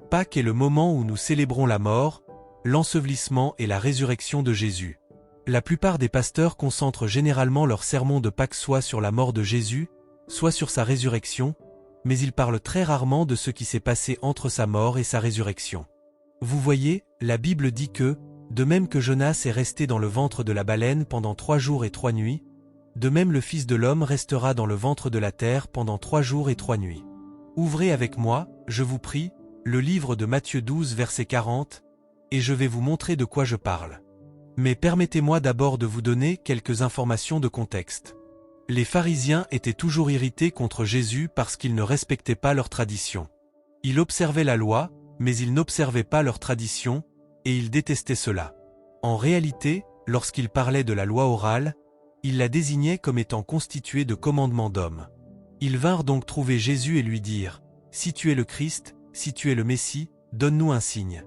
Pâques est le moment où nous célébrons la mort, l'ensevelissement et la résurrection de Jésus. La plupart des pasteurs concentrent généralement leur sermon de Pâques soit sur la mort de Jésus, soit sur sa résurrection, mais ils parlent très rarement de ce qui s'est passé entre sa mort et sa résurrection. Vous voyez, la Bible dit que, de même que Jonas est resté dans le ventre de la baleine pendant 3 jours et 3 nuits, de même le Fils de l'homme restera dans le ventre de la terre pendant 3 jours et 3 nuits. Ouvrez avec moi, je vous prie, le livre de Matthieu 12 verset 40, et je vais vous montrer de quoi je parle. Mais permettez-moi d'abord de vous donner quelques informations de contexte. Les pharisiens étaient toujours irrités contre Jésus parce qu'ils ne respectaient pas leur tradition. Ils observaient la loi, mais ils n'observaient pas leur tradition, et ils détestaient cela. En réalité, lorsqu'ils parlaient de la loi orale, ils la désignaient comme étant constituée de commandements d'hommes. Ils vinrent donc trouver Jésus et lui dire « Si tu es le Christ, si tu es le Messie, donne-nous un signe.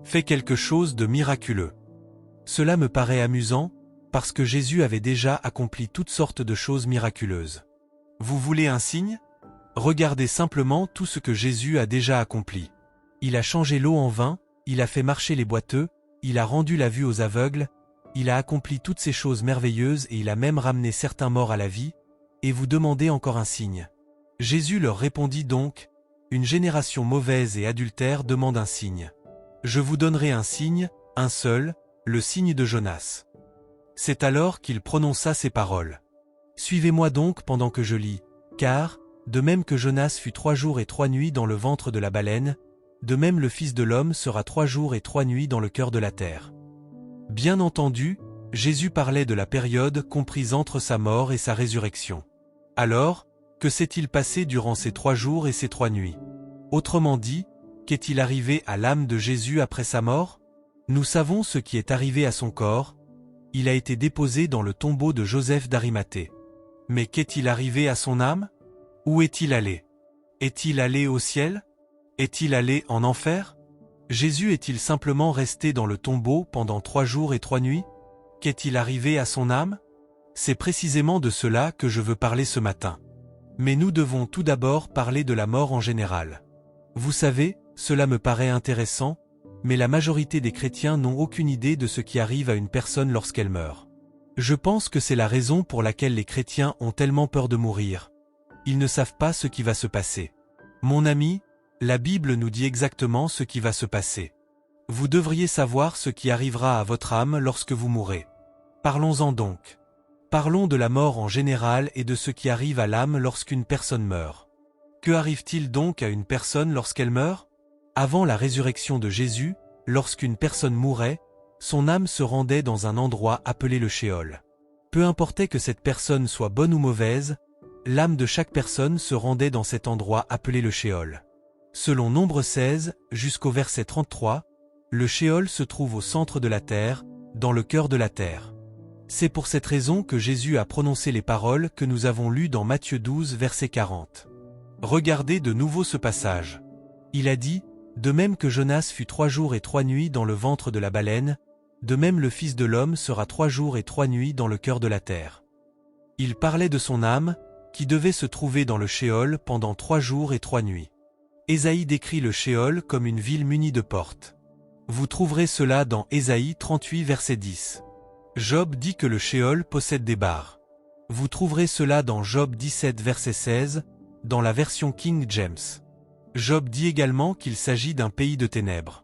Fais quelque chose de miraculeux. » Cela me paraît amusant, parce que Jésus avait déjà accompli toutes sortes de choses miraculeuses. Vous voulez un signe? Regardez simplement tout ce que Jésus a déjà accompli. Il a changé l'eau en vin, il a fait marcher les boiteux, il a rendu la vue aux aveugles, il a accompli toutes ces choses merveilleuses et il a même ramené certains morts à la vie, et vous demandez encore un signe. Jésus leur répondit donc, « Une génération mauvaise et adultère demande un signe. Je vous donnerai un signe, un seul, le signe de Jonas. » C'est alors qu'il prononça ces paroles. Suivez-moi donc pendant que je lis, car, de même que Jonas fut 3 jours et 3 nuits dans le ventre de la baleine, de même le Fils de l'homme sera 3 jours et 3 nuits dans le cœur de la terre. Bien entendu, Jésus parlait de la période comprise entre sa mort et sa résurrection. Alors, que s'est-il passé durant ces 3 jours et ces 3 nuits? Autrement dit, qu'est-il arrivé à l'âme de Jésus après sa mort? Nous savons ce qui est arrivé à son corps. Il a été déposé dans le tombeau de Joseph d'Arimathée. Mais qu'est-il arrivé à son âme? Où est-il allé? Est-il allé au ciel? Est-il allé en enfer? Jésus est-il simplement resté dans le tombeau pendant 3 jours et 3 nuits? Qu'est-il arrivé à son âme? C'est précisément de cela que je veux parler ce matin. Mais nous devons tout d'abord parler de la mort en général. Vous savez, cela me paraît intéressant, mais la majorité des chrétiens n'ont aucune idée de ce qui arrive à une personne lorsqu'elle meurt. Je pense que c'est la raison pour laquelle les chrétiens ont tellement peur de mourir. Ils ne savent pas ce qui va se passer. Mon ami, la Bible nous dit exactement ce qui va se passer. Vous devriez savoir ce qui arrivera à votre âme lorsque vous mourrez. Parlons-en donc. Parlons de la mort en général et de ce qui arrive à l'âme lorsqu'une personne meurt. Que arrive-t-il donc à une personne lorsqu'elle meurt? Avant la résurrection de Jésus, lorsqu'une personne mourait, son âme se rendait dans un endroit appelé le Shéol. Peu importait que cette personne soit bonne ou mauvaise, l'âme de chaque personne se rendait dans cet endroit appelé le Shéol. Selon Nombre 16, jusqu'au verset 33, le Shéol se trouve au centre de la terre, dans le cœur de la terre. C'est pour cette raison que Jésus a prononcé les paroles que nous avons lues dans Matthieu 12, verset 40. Regardez de nouveau ce passage. Il a dit, « De même que Jonas fut 3 jours et 3 nuits dans le ventre de la baleine, de même le Fils de l'homme sera 3 jours et 3 nuits dans le cœur de la terre. » Il parlait de son âme, qui devait se trouver dans le Shéol pendant 3 jours et 3 nuits. Ésaïe décrit le Shéol comme une ville munie de portes. Vous trouverez cela dans Ésaïe 38 verset 10. Job dit que le Shéol possède des barres. Vous trouverez cela dans Job 17 verset 16, dans la version King James. Job dit également qu'il s'agit d'un pays de ténèbres.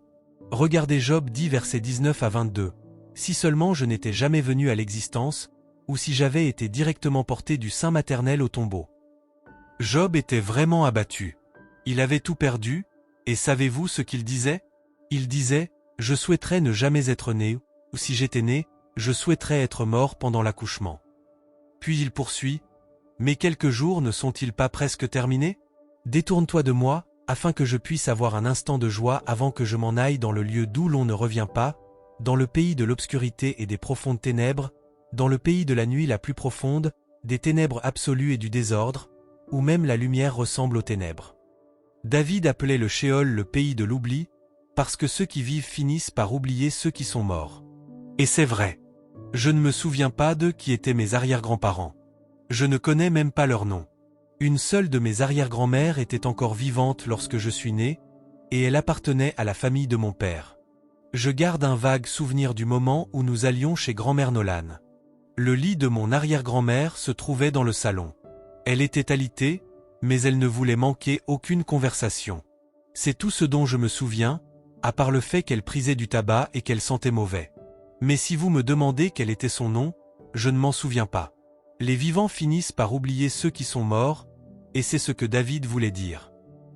Regardez Job 10 versets 19 à 22. Si seulement je n'étais jamais venu à l'existence, ou si j'avais été directement porté du sein maternel au tombeau. Job était vraiment abattu. Il avait tout perdu, et savez-vous ce qu'il disait? Il disait, « Je souhaiterais ne jamais être né, ou si j'étais né, je souhaiterais être mort pendant l'accouchement. » Puis il poursuit, « Mais quelques jours ne sont-ils pas presque terminés? Détourne-toi de moi, afin que je puisse avoir un instant de joie avant que je m'en aille dans le lieu d'où l'on ne revient pas, dans le pays de l'obscurité et des profondes ténèbres, dans le pays de la nuit la plus profonde, des ténèbres absolues et du désordre, où même la lumière ressemble aux ténèbres. » David appelait le Shéol le pays de l'oubli, parce que ceux qui vivent finissent par oublier ceux qui sont morts. Et c'est vrai. Je ne me souviens pas d'eux qui étaient mes arrière-grands-parents. Je ne connais même pas leur nom. Une seule de mes arrière-grand-mères était encore vivante lorsque je suis né, et elle appartenait à la famille de mon père. Je garde un vague souvenir du moment où nous allions chez grand-mère Nolan. Le lit de mon arrière-grand-mère se trouvait dans le salon. Elle était alitée, mais elle ne voulait manquer aucune conversation. C'est tout ce dont je me souviens, à part le fait qu'elle prisait du tabac et qu'elle sentait mauvais. Mais si vous me demandez quel était son nom, je ne m'en souviens pas. Les vivants finissent par oublier ceux qui sont morts, et c'est ce que David voulait dire.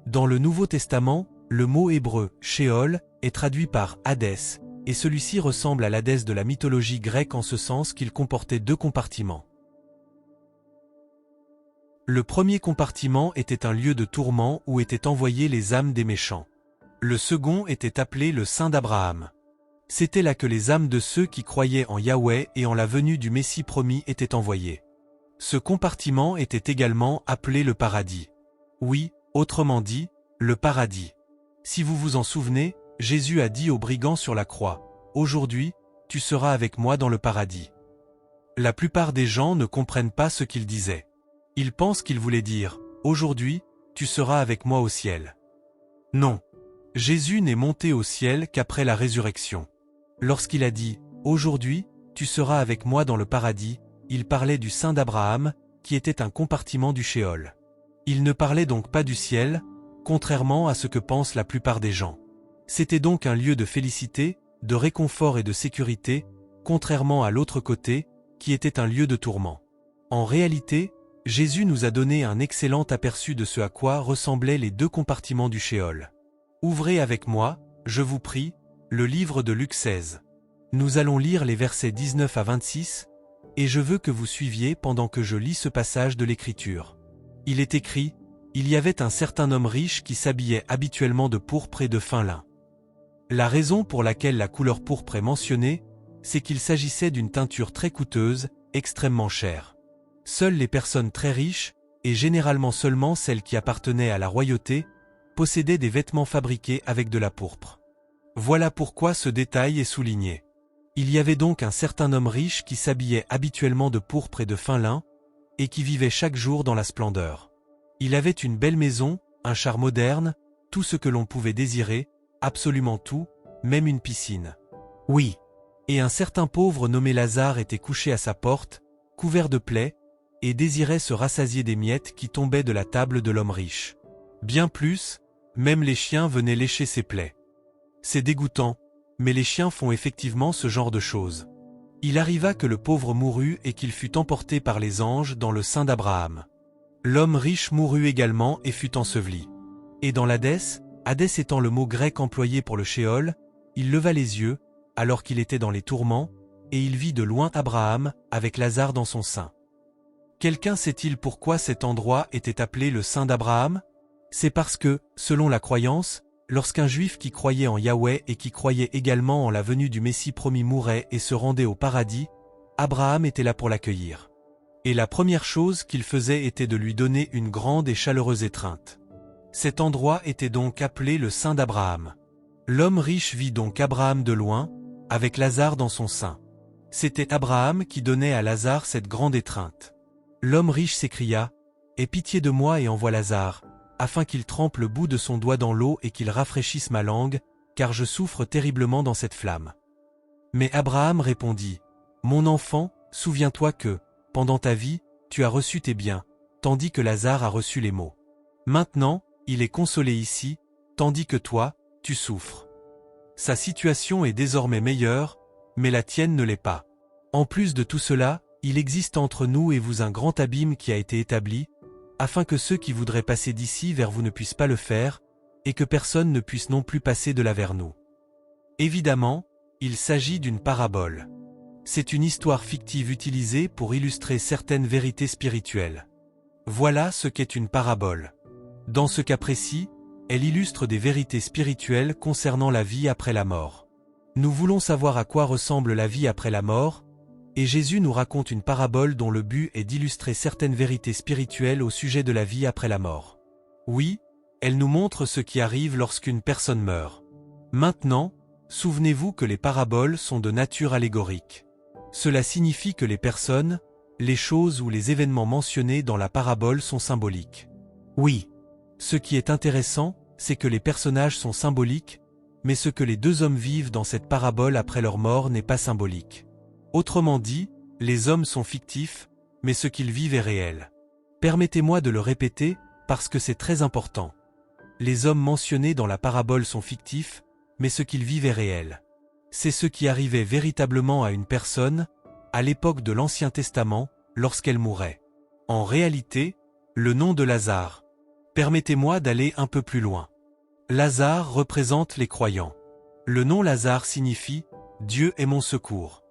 Dans le Nouveau Testament, le mot hébreu « Sheol » est traduit par « Hadès », et celui-ci ressemble à l'Hadès de la mythologie grecque en ce sens qu'il comportait 2 compartiments. Le premier compartiment était un lieu de tourment où étaient envoyées les âmes des méchants. Le second était appelé le sein d'Abraham. C'était là que les âmes de ceux qui croyaient en Yahweh et en la venue du Messie promis étaient envoyées. Ce compartiment était également appelé le paradis. Oui, autrement dit, le paradis. Si vous vous en souvenez, Jésus a dit aux brigands sur la croix, « Aujourd'hui, tu seras avec moi dans le paradis ». La plupart des gens ne comprennent pas ce qu'il disait. Ils pensent qu'il voulait dire, « Aujourd'hui, tu seras avec moi au ciel ». Non. Jésus n'est monté au ciel qu'après la résurrection. Lorsqu'il a dit « Aujourd'hui, tu seras avec moi dans le paradis », il parlait du sein d'Abraham, qui était un compartiment du Sheol. Il ne parlait donc pas du ciel, contrairement à ce que pensent la plupart des gens. C'était donc un lieu de félicité, de réconfort et de sécurité, contrairement à l'autre côté, qui était un lieu de tourment. En réalité, Jésus nous a donné un excellent aperçu de ce à quoi ressemblaient les 2 compartiments du Sheol. Ouvrez avec moi, je vous prie, le livre de Luc 16. Nous allons lire les versets 19 à 26, et je veux que vous suiviez pendant que je lis ce passage de l'Écriture. Il est écrit, « Il y avait un certain homme riche qui s'habillait habituellement de pourpre et de fin lin. » La raison pour laquelle la couleur pourpre est mentionnée, c'est qu'il s'agissait d'une teinture très coûteuse, extrêmement chère. Seules les personnes très riches, et généralement seulement celles qui appartenaient à la royauté, possédaient des vêtements fabriqués avec de la pourpre. Voilà pourquoi ce détail est souligné. Il y avait donc un certain homme riche qui s'habillait habituellement de pourpre et de fin lin, et qui vivait chaque jour dans la splendeur. Il avait une belle maison, un char moderne, tout ce que l'on pouvait désirer, absolument tout, même une piscine. Oui. Et un certain pauvre nommé Lazare était couché à sa porte, couvert de plaies, et désirait se rassasier des miettes qui tombaient de la table de l'homme riche. Bien plus, même les chiens venaient lécher ses plaies. C'est dégoûtant, mais les chiens font effectivement ce genre de choses. Il arriva que le pauvre mourut et qu'il fut emporté par les anges dans le sein d'Abraham. L'homme riche mourut également et fut enseveli. Et dans l'Hadès, Hadès étant le mot grec employé pour le Sheol, il leva les yeux, alors qu'il était dans les tourments, et il vit de loin Abraham, avec Lazare dans son sein. Quelqu'un sait-il pourquoi cet endroit était appelé le sein d'Abraham? C'est parce que, selon la croyance, lorsqu'un juif qui croyait en Yahweh et qui croyait également en la venue du Messie promis mourait et se rendait au paradis, Abraham était là pour l'accueillir. Et la première chose qu'il faisait était de lui donner une grande et chaleureuse étreinte. Cet endroit était donc appelé le sein d'Abraham. L'homme riche vit donc Abraham de loin, avec Lazare dans son sein. C'était Abraham qui donnait à Lazare cette grande étreinte. L'homme riche s'écria, « Aie pitié de moi et envoie Lazare, afin qu'il trempe le bout de son doigt dans l'eau et qu'il rafraîchisse ma langue, car je souffre terriblement dans cette flamme. » Mais Abraham répondit, « Mon enfant, souviens-toi que, pendant ta vie, tu as reçu tes biens, tandis que Lazare a reçu les maux. Maintenant, il est consolé ici, tandis que toi, tu souffres. Sa situation est désormais meilleure, mais la tienne ne l'est pas. En plus de tout cela, il existe entre nous et vous un grand abîme qui a été établi, afin que ceux qui voudraient passer d'ici vers vous ne puissent pas le faire, et que personne ne puisse non plus passer de là vers nous. » Évidemment, il s'agit d'une parabole. C'est une histoire fictive utilisée pour illustrer certaines vérités spirituelles. Voilà ce qu'est une parabole. Dans ce cas précis, elle illustre des vérités spirituelles concernant la vie après la mort. Nous voulons savoir à quoi ressemble la vie après la mort, et Jésus nous raconte une parabole dont le but est d'illustrer certaines vérités spirituelles au sujet de la vie après la mort. Oui, elle nous montre ce qui arrive lorsqu'une personne meurt. Maintenant, souvenez-vous que les paraboles sont de nature allégorique. Cela signifie que les personnes, les choses ou les événements mentionnés dans la parabole sont symboliques. Oui. Ce qui est intéressant, c'est que les personnages sont symboliques, mais ce que les deux hommes vivent dans cette parabole après leur mort n'est pas symbolique. Autrement dit, les hommes sont fictifs, mais ce qu'ils vivent est réel. Permettez-moi de le répéter, parce que c'est très important. Les hommes mentionnés dans la parabole sont fictifs, mais ce qu'ils vivent est réel. C'est ce qui arrivait véritablement à une personne, à l'époque de l'Ancien Testament, lorsqu'elle mourait. En réalité, le nom de Lazare. Permettez-moi d'aller un peu plus loin. Lazare représente les croyants. Le nom Lazare signifie « Dieu est mon secours ».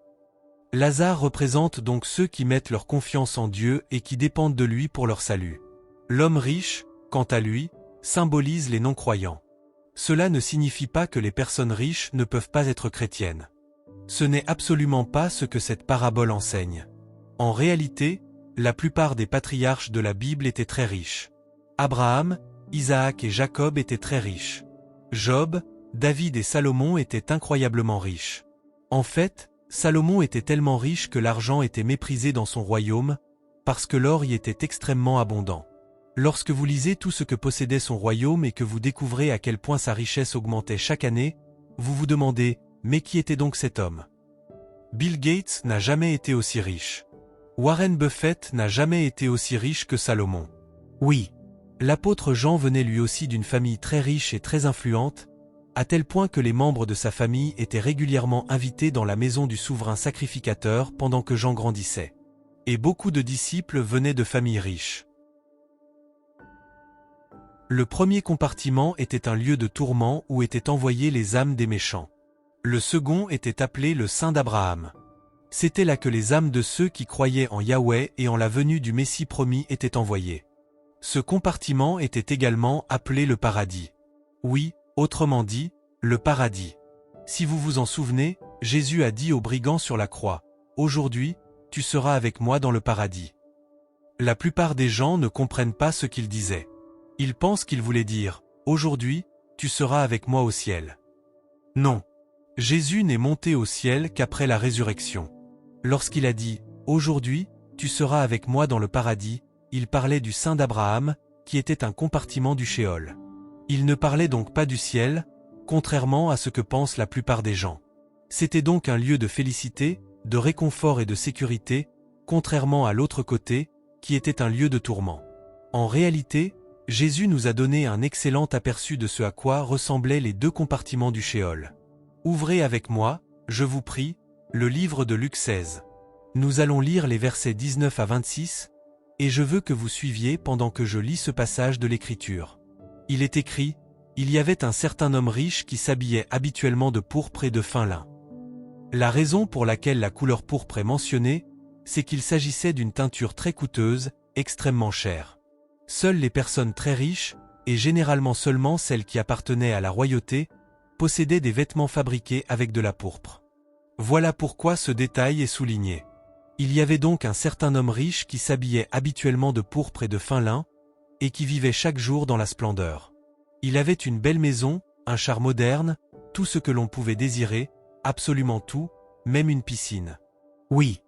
Lazare représente donc ceux qui mettent leur confiance en Dieu et qui dépendent de lui pour leur salut. L'homme riche, quant à lui, symbolise les non-croyants. Cela ne signifie pas que les personnes riches ne peuvent pas être chrétiennes. Ce n'est absolument pas ce que cette parabole enseigne. En réalité, la plupart des patriarches de la Bible étaient très riches. Abraham, Isaac et Jacob étaient très riches. Job, David et Salomon étaient incroyablement riches. En fait, Salomon était tellement riche que l'argent était méprisé dans son royaume, parce que l'or y était extrêmement abondant. Lorsque vous lisez tout ce que possédait son royaume et que vous découvrez à quel point sa richesse augmentait chaque année, vous vous demandez, mais qui était donc cet homme? Bill Gates n'a jamais été aussi riche. Warren Buffett n'a jamais été aussi riche que Salomon. Oui, l'apôtre Jean venait lui aussi d'une famille très riche et très influente, à tel point que les membres de sa famille étaient régulièrement invités dans la maison du souverain sacrificateur pendant que Jean grandissait. Et beaucoup de disciples venaient de familles riches. Le premier compartiment était un lieu de tourment où étaient envoyées les âmes des méchants. Le second était appelé le sein d'Abraham. C'était là que les âmes de ceux qui croyaient en Yahweh et en la venue du Messie promis étaient envoyées. Ce compartiment était également appelé le paradis. Oui, autrement dit, le paradis. Si vous vous en souvenez, Jésus a dit aux brigands sur la croix, « Aujourd'hui, tu seras avec moi dans le paradis ». La plupart des gens ne comprennent pas ce qu'il disait. Ils pensent qu'il voulait dire « Aujourd'hui, tu seras avec moi au ciel ». Non. Jésus n'est monté au ciel qu'après la résurrection. Lorsqu'il a dit « Aujourd'hui, tu seras avec moi dans le paradis », il parlait du sein d'Abraham, qui était un compartiment du Shéol. Il ne parlait donc pas du ciel, contrairement à ce que pensent la plupart des gens. C'était donc un lieu de félicité, de réconfort et de sécurité, contrairement à l'autre côté, qui était un lieu de tourment. En réalité, Jésus nous a donné un excellent aperçu de ce à quoi ressemblaient les deux compartiments du Shéol. Ouvrez avec moi, je vous prie, le livre de Luc 16. Nous allons lire les versets 19 à 26, et je veux que vous suiviez pendant que je lis ce passage de l'Écriture. Il est écrit, « Il y avait un certain homme riche qui s'habillait habituellement de pourpre et de fin lin. » La raison pour laquelle la couleur pourpre est mentionnée, c'est qu'il s'agissait d'une teinture très coûteuse, extrêmement chère. Seules les personnes très riches, et généralement seulement celles qui appartenaient à la royauté, possédaient des vêtements fabriqués avec de la pourpre. Voilà pourquoi ce détail est souligné. Il y avait donc un certain homme riche qui s'habillait habituellement de pourpre et de fin lin, et qui vivait chaque jour dans la splendeur. Il avait une belle maison, un char moderne, tout ce que l'on pouvait désirer, absolument tout, même une piscine. Oui.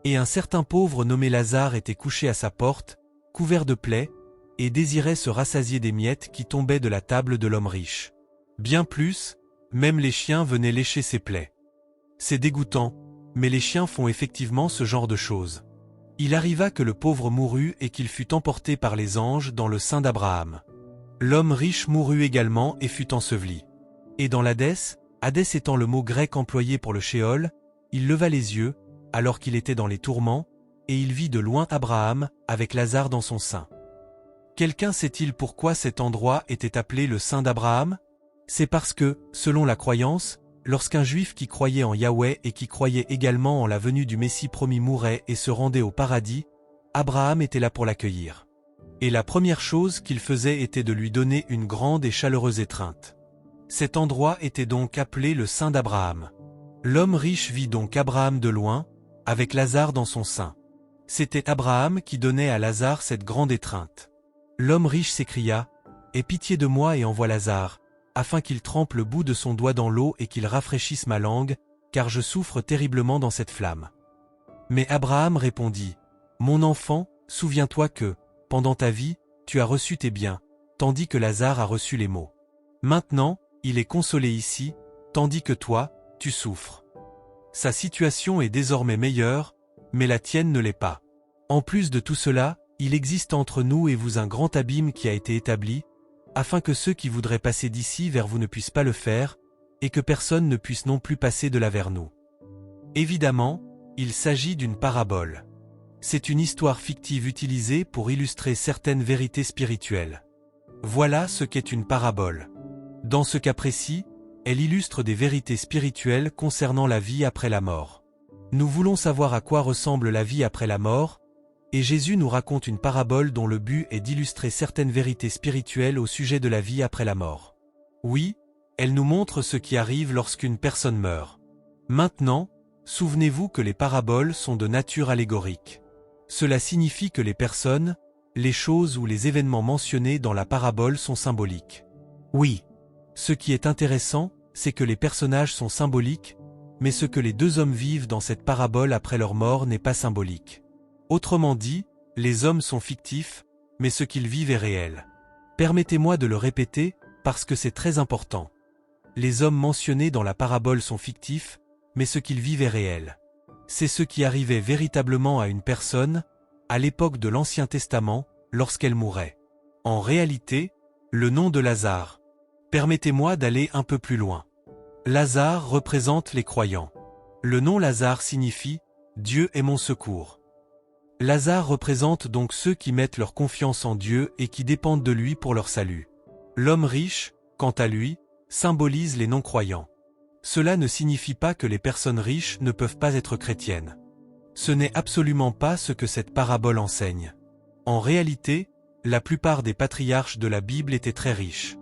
Et un certain pauvre nommé Lazare était couché à sa porte, couvert de plaies, et désirait se rassasier des miettes qui tombaient de la table de l'homme riche. Bien plus, même les chiens venaient lécher ses plaies. C'est dégoûtant, mais les chiens font effectivement ce genre de choses. Il arriva que le pauvre mourut et qu'il fut emporté par les anges dans le sein d'Abraham. L'homme riche mourut également et fut enseveli. Et dans l'Hadès, Hadès étant le mot grec employé pour le Shéol, il leva les yeux, alors qu'il était dans les tourments, et il vit de loin Abraham, avec Lazare dans son sein. Quelqu'un sait-il pourquoi cet endroit était appelé le sein d'Abraham? C'est parce que, selon la croyance, lorsqu'un juif qui croyait en Yahweh et qui croyait également en la venue du Messie promis mourait et se rendait au paradis, Abraham était là pour l'accueillir. Et la première chose qu'il faisait était de lui donner une grande et chaleureuse étreinte. Cet endroit était donc appelé le sein d'Abraham. L'homme riche vit donc Abraham de loin, avec Lazare dans son sein. C'était Abraham qui donnait à Lazare cette grande étreinte. L'homme riche s'écria, « Aie pitié de moi et envoie Lazare, afin qu'il trempe le bout de son doigt dans l'eau et qu'il rafraîchisse ma langue, car je souffre terriblement dans cette flamme. » Mais Abraham répondit, « Mon enfant, souviens-toi que, pendant ta vie, tu as reçu tes biens, tandis que Lazare a reçu les maux. Maintenant, il est consolé ici, tandis que toi, tu souffres. Sa situation est désormais meilleure, mais la tienne ne l'est pas. En plus de tout cela, il existe entre nous et vous un grand abîme qui a été établi, afin que ceux qui voudraient passer d'ici vers vous ne puissent pas le faire, et que personne ne puisse non plus passer de là vers nous. Évidemment, il s'agit d'une parabole. C'est une histoire fictive utilisée pour illustrer certaines vérités spirituelles. Voilà ce qu'est une parabole. Dans ce cas précis, elle illustre des vérités spirituelles concernant la vie après la mort. Nous voulons savoir à quoi ressemble la vie après la mort, et Jésus nous raconte une parabole dont le but est d'illustrer certaines vérités spirituelles au sujet de la vie après la mort. Oui, elle nous montre ce qui arrive lorsqu'une personne meurt. Maintenant, souvenez-vous que les paraboles sont de nature allégorique. Cela signifie que les personnes, les choses ou les événements mentionnés dans la parabole sont symboliques. Oui. Ce qui est intéressant, c'est que les personnages sont symboliques, mais ce que les deux hommes vivent dans cette parabole après leur mort n'est pas symbolique. Autrement dit, les hommes sont fictifs, mais ce qu'ils vivent est réel. Permettez-moi de le répéter, parce que c'est très important. Les hommes mentionnés dans la parabole sont fictifs, mais ce qu'ils vivent est réel. C'est ce qui arrivait véritablement à une personne, à l'époque de l'Ancien Testament, lorsqu'elle mourait. En réalité, le nom de Lazare. Permettez-moi d'aller un peu plus loin. Lazare représente les croyants. Le nom Lazare signifie « Dieu est mon secours ». Lazare représente donc ceux qui mettent leur confiance en Dieu et qui dépendent de lui pour leur salut. L'homme riche, quant à lui, symbolise les non-croyants. Cela ne signifie pas que les personnes riches ne peuvent pas être chrétiennes. Ce n'est absolument pas ce que cette parabole enseigne. En réalité, la plupart des patriarches de la Bible étaient très riches.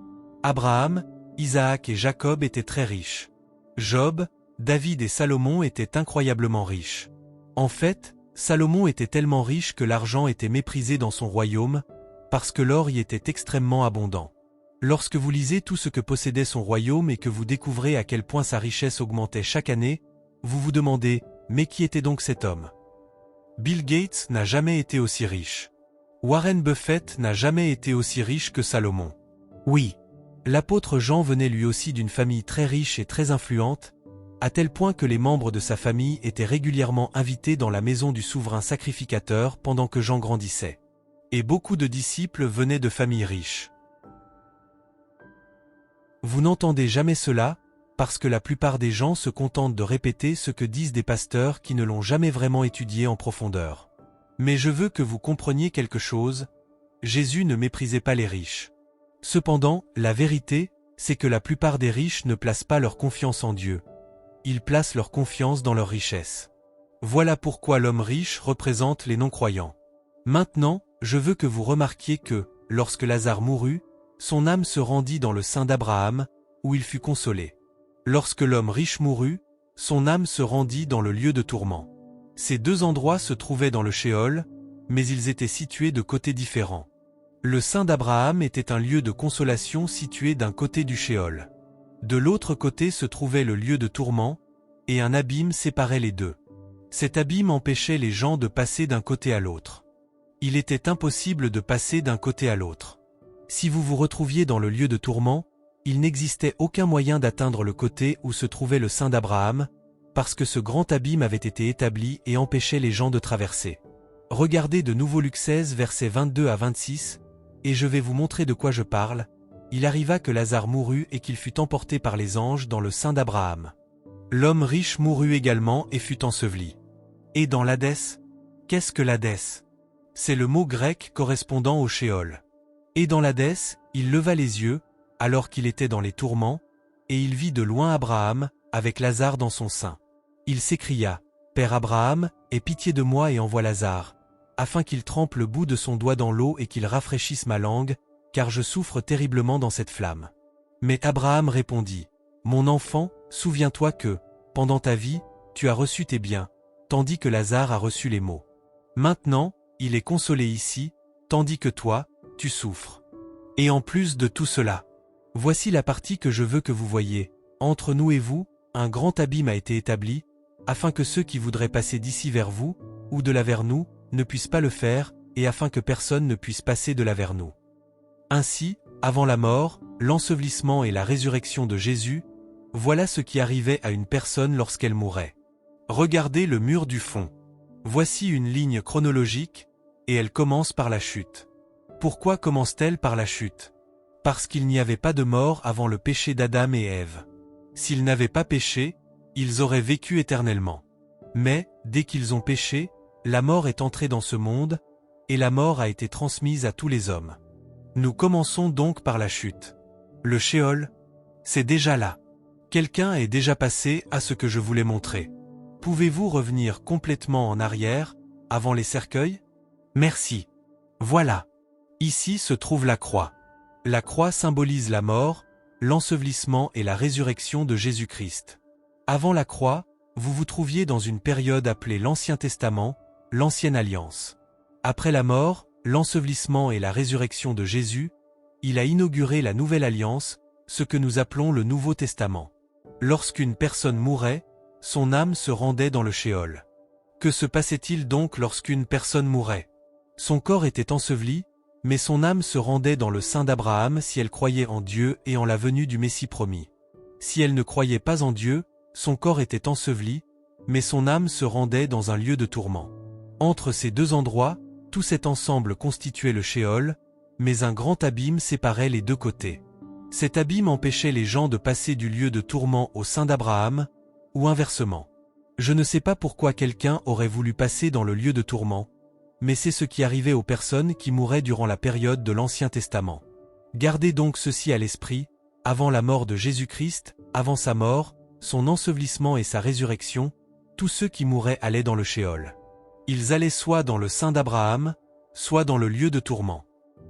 Abraham, Isaac et Jacob étaient très riches. Job, David et Salomon étaient incroyablement riches. En fait, Salomon était tellement riche que l'argent était méprisé dans son royaume, parce que l'or y était extrêmement abondant. Lorsque vous lisez tout ce que possédait son royaume et que vous découvrez à quel point sa richesse augmentait chaque année, vous vous demandez, mais qui était donc cet homme? Bill Gates n'a jamais été aussi riche. Warren Buffett n'a jamais été aussi riche que Salomon. Oui. L'apôtre Jean venait lui aussi d'une famille très riche et très influente, à tel point que les membres de sa famille étaient régulièrement invités dans la maison du souverain sacrificateur pendant que Jean grandissait. Et beaucoup de disciples venaient de familles riches. Vous n'entendez jamais cela, parce que la plupart des gens se contentent de répéter ce que disent des pasteurs qui ne l'ont jamais vraiment étudié en profondeur. Mais je veux que vous compreniez quelque chose, Jésus ne méprisait pas les riches. Cependant, la vérité, c'est que la plupart des riches ne placent pas leur confiance en Dieu. Ils placent leur confiance dans leur richesse. Voilà pourquoi l'homme riche représente les non-croyants. Maintenant, je veux que vous remarquiez que, lorsque Lazare mourut, son âme se rendit dans le sein d'Abraham, où il fut consolé. Lorsque l'homme riche mourut, son âme se rendit dans le lieu de tourment. Ces deux endroits se trouvaient dans le Sheol, mais ils étaient situés de côtés différents. Le sein d'Abraham était un lieu de consolation situé d'un côté du Sheol. De l'autre côté se trouvait le lieu de tourment, et un abîme séparait les deux. Cet abîme empêchait les gens de passer d'un côté à l'autre. Il était impossible de passer d'un côté à l'autre. Si vous vous retrouviez dans le lieu de tourment, il n'existait aucun moyen d'atteindre le côté où se trouvait le sein d'Abraham, parce que ce grand abîme avait été établi et empêchait les gens de traverser. Regardez de nouveau Luc 16 versets 22 à 26, et je vais vous montrer de quoi je parle. Il arriva que Lazare mourut et qu'il fut emporté par les anges dans le sein d'Abraham. L'homme riche mourut également et fut enseveli. Et dans l'Hadès? Qu'est-ce que l'Hadès? C'est le mot grec correspondant au Sheol. Et dans l'Hadès, il leva les yeux, alors qu'il était dans les tourments, et il vit de loin Abraham, avec Lazare dans son sein. Il s'écria, « Père Abraham, aie pitié de moi et envoie Lazare, afin qu'il trempe le bout de son doigt dans l'eau et qu'il rafraîchisse ma langue, car je souffre terriblement dans cette flamme. » Mais Abraham répondit, « Mon enfant, souviens-toi que, pendant ta vie, tu as reçu tes biens, tandis que Lazare a reçu les maux. Maintenant, il est consolé ici, tandis que toi, tu souffres. Et en plus de tout cela, voici la partie que je veux que vous voyiez. Entre nous et vous, un grand abîme a été établi, afin que ceux qui voudraient passer d'ici vers vous, ou de là vers nous, ne puissent pas le faire, et afin que personne ne puisse passer de là vers nous. Ainsi, avant la mort, l'ensevelissement et la résurrection de Jésus, voilà ce qui arrivait à une personne lorsqu'elle mourait. Regardez le mur du fond. Voici une ligne chronologique, et elle commence par la chute. Pourquoi commence-t-elle par la chute? Parce qu'il n'y avait pas de mort avant le péché d'Adam et Ève. S'ils n'avaient pas péché, ils auraient vécu éternellement. Mais, dès qu'ils ont péché, la mort est entrée dans ce monde, et la mort a été transmise à tous les hommes. Nous commençons donc par la chute. Le Sheol, c'est déjà là. Quelqu'un est déjà passé à ce que je voulais montrer. Pouvez-vous revenir complètement en arrière, avant les cercueils? Merci. Voilà. Ici se trouve la croix. La croix symbolise la mort, l'ensevelissement et la résurrection de Jésus-Christ. Avant la croix, vous vous trouviez dans une période appelée l'Ancien Testament, l'Ancienne Alliance. Après la mort, l'ensevelissement et la résurrection de Jésus, il a inauguré la Nouvelle Alliance, ce que nous appelons le Nouveau Testament. Lorsqu'une personne mourait, son âme se rendait dans le Sheol. Que se passait-il donc lorsqu'une personne mourait? Son corps était enseveli, mais son âme se rendait dans le sein d'Abraham si elle croyait en Dieu et en la venue du Messie promis. Si elle ne croyait pas en Dieu, son corps était enseveli, mais son âme se rendait dans un lieu de tourment. Entre ces deux endroits, tout cet ensemble constituait le Sheol, mais un grand abîme séparait les deux côtés. Cet abîme empêchait les gens de passer du lieu de tourment au sein d'Abraham, ou inversement. Je ne sais pas pourquoi quelqu'un aurait voulu passer dans le lieu de tourment, mais c'est ce qui arrivait aux personnes qui mouraient durant la période de l'Ancien Testament. Gardez donc ceci à l'esprit, avant la mort de Jésus-Christ, avant sa mort, son ensevelissement et sa résurrection, tous ceux qui mouraient allaient dans le Sheol. Ils allaient soit dans le sein d'Abraham, soit dans le lieu de tourment.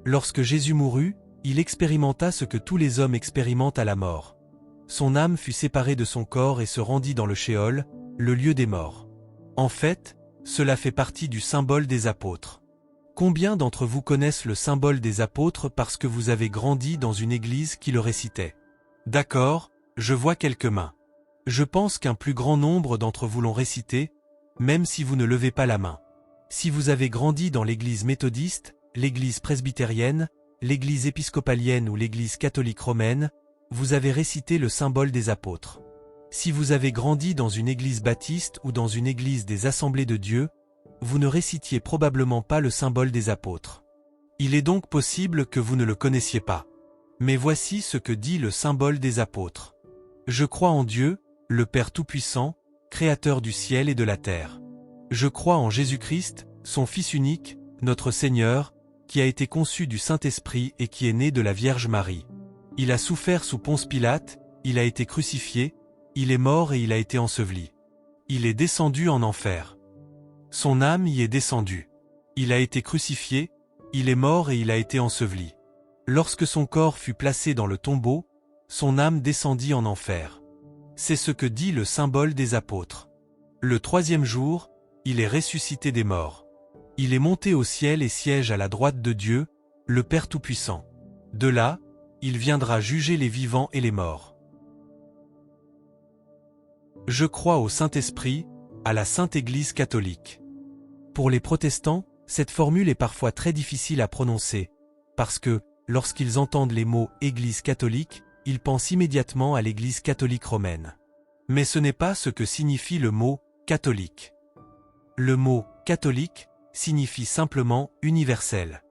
Lorsque Jésus mourut, il expérimenta ce que tous les hommes expérimentent à la mort. Son âme fut séparée de son corps et se rendit dans le Sheol, le lieu des morts. En fait, cela fait partie du symbole des apôtres. Combien d'entre vous connaissent le symbole des apôtres parce que vous avez grandi dans une église qui le récitait? D'accord, je vois quelques mains. Je pense qu'un plus grand nombre d'entre vous l'ont récité, même si vous ne levez pas la main. Si vous avez grandi dans l'église méthodiste, l'église presbytérienne, l'église épiscopalienne ou l'église catholique romaine, vous avez récité le symbole des apôtres. Si vous avez grandi dans une église baptiste ou dans une église des assemblées de Dieu, vous ne récitiez probablement pas le symbole des apôtres. Il est donc possible que vous ne le connaissiez pas. Mais voici ce que dit le symbole des apôtres. Je crois en Dieu, le Père Tout-Puissant, Créateur du ciel et de la terre. Je crois en Jésus-Christ, son Fils unique, notre Seigneur, qui a été conçu du Saint-Esprit et qui est né de la Vierge Marie. Il a souffert sous Ponce Pilate, il a été crucifié, il est mort et il a été enseveli. Il est descendu en enfer. Son âme y est descendue. Il a été crucifié, il est mort et il a été enseveli. Lorsque son corps fut placé dans le tombeau, son âme descendit en enfer. C'est ce que dit le symbole des apôtres. Le troisième jour, il est ressuscité des morts. Il est monté au ciel et siège à la droite de Dieu, le Père Tout-Puissant. De là, il viendra juger les vivants et les morts. Je crois au Saint-Esprit, à la Sainte Église catholique. Pour les protestants, cette formule est parfois très difficile à prononcer, parce que, lorsqu'ils entendent les mots « Église catholique », ils pensent immédiatement à l'Église catholique romaine. Mais ce n'est pas ce que signifie le mot « catholique ». Le mot « catholique » signifie simplement « universel ».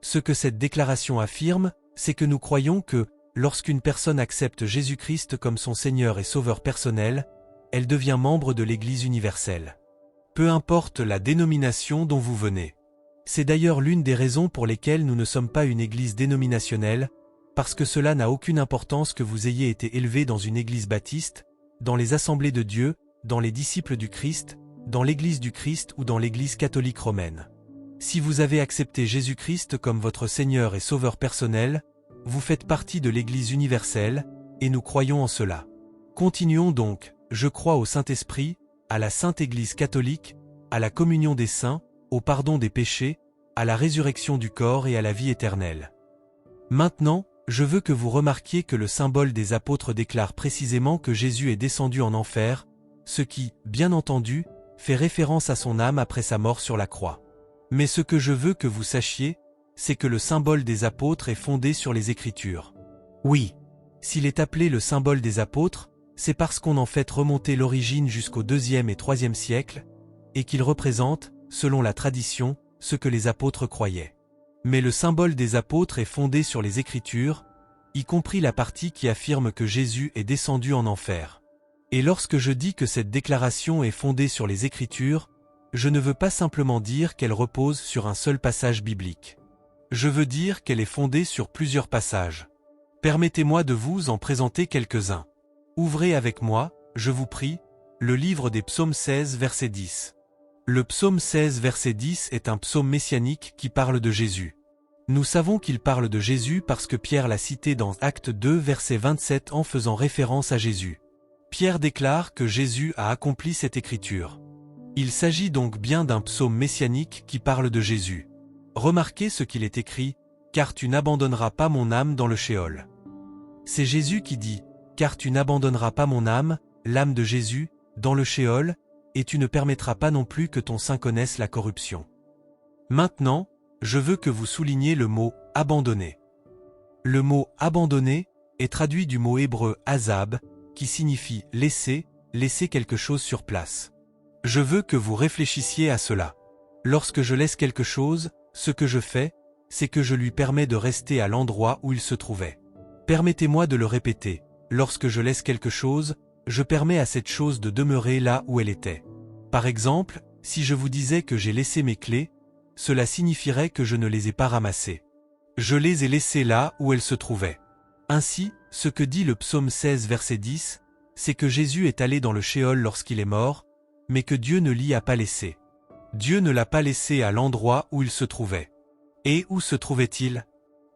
Ce que cette déclaration affirme, c'est que nous croyons que, lorsqu'une personne accepte Jésus-Christ comme son Seigneur et Sauveur personnel, elle devient membre de l'Église universelle. Peu importe la dénomination dont vous venez. C'est d'ailleurs l'une des raisons pour lesquelles nous ne sommes pas une Église dénominationnelle, parce que cela n'a aucune importance que vous ayez été élevé dans une Église baptiste, dans les assemblées de Dieu, dans les disciples du Christ, dans l'Église du Christ ou dans l'Église catholique romaine. Si vous avez accepté Jésus-Christ comme votre Seigneur et Sauveur personnel, vous faites partie de l'Église universelle, et nous croyons en cela. Continuons donc, je crois au Saint-Esprit, à la Sainte Église catholique, à la communion des saints, au pardon des péchés, à la résurrection du corps et à la vie éternelle. Maintenant, je veux que vous remarquiez que le symbole des apôtres déclare précisément que Jésus est descendu en enfer, ce qui, bien entendu, fait référence à son âme après sa mort sur la croix. Mais ce que je veux que vous sachiez, c'est que le symbole des apôtres est fondé sur les Écritures. Oui. S'il est appelé le symbole des apôtres, c'est parce qu'on en fait remonter l'origine jusqu'au IIe et IIIe siècle, et qu'il représente, selon la tradition, ce que les apôtres croyaient. Mais le symbole des apôtres est fondé sur les Écritures, y compris la partie qui affirme que Jésus est descendu en enfer. Et lorsque je dis que cette déclaration est fondée sur les Écritures, je ne veux pas simplement dire qu'elle repose sur un seul passage biblique. Je veux dire qu'elle est fondée sur plusieurs passages. Permettez-moi de vous en présenter quelques-uns. Ouvrez avec moi, je vous prie, le livre des psaumes 16 verset 10. Le psaume 16 verset 10 est un psaume messianique qui parle de Jésus. Nous savons qu'il parle de Jésus parce que Pierre l'a cité dans Acte 2 verset 27 en faisant référence à Jésus. Pierre déclare que Jésus a accompli cette écriture. Il s'agit donc bien d'un psaume messianique qui parle de Jésus. Remarquez ce qu'il est écrit, « Car tu n'abandonneras pas mon âme dans le Sheol ». C'est Jésus qui dit, « Car tu n'abandonneras pas mon âme, l'âme de Jésus, dans le Sheol, et tu ne permettras pas non plus que ton sein connaisse la corruption. » Maintenant, je veux que vous souligniez le mot « abandonner ». Le mot « abandonner » est traduit du mot hébreu « azab », qui signifie « laisser », laisser quelque chose sur place. Je veux que vous réfléchissiez à cela. Lorsque je laisse quelque chose, ce que je fais, c'est que je lui permets de rester à l'endroit où il se trouvait. Permettez-moi de le répéter, lorsque je laisse quelque chose, je permets à cette chose de demeurer là où elle était. Par exemple, si je vous disais que j'ai laissé mes clés, cela signifierait que je ne les ai pas ramassées. Je les ai laissées là où elles se trouvaient. Ainsi, ce que dit le psaume 16 verset 10, c'est que Jésus est allé dans le Sheol lorsqu'il est mort, mais que Dieu ne l'y a pas laissé. Dieu ne l'a pas laissé à l'endroit où il se trouvait. Et où se trouvait-il?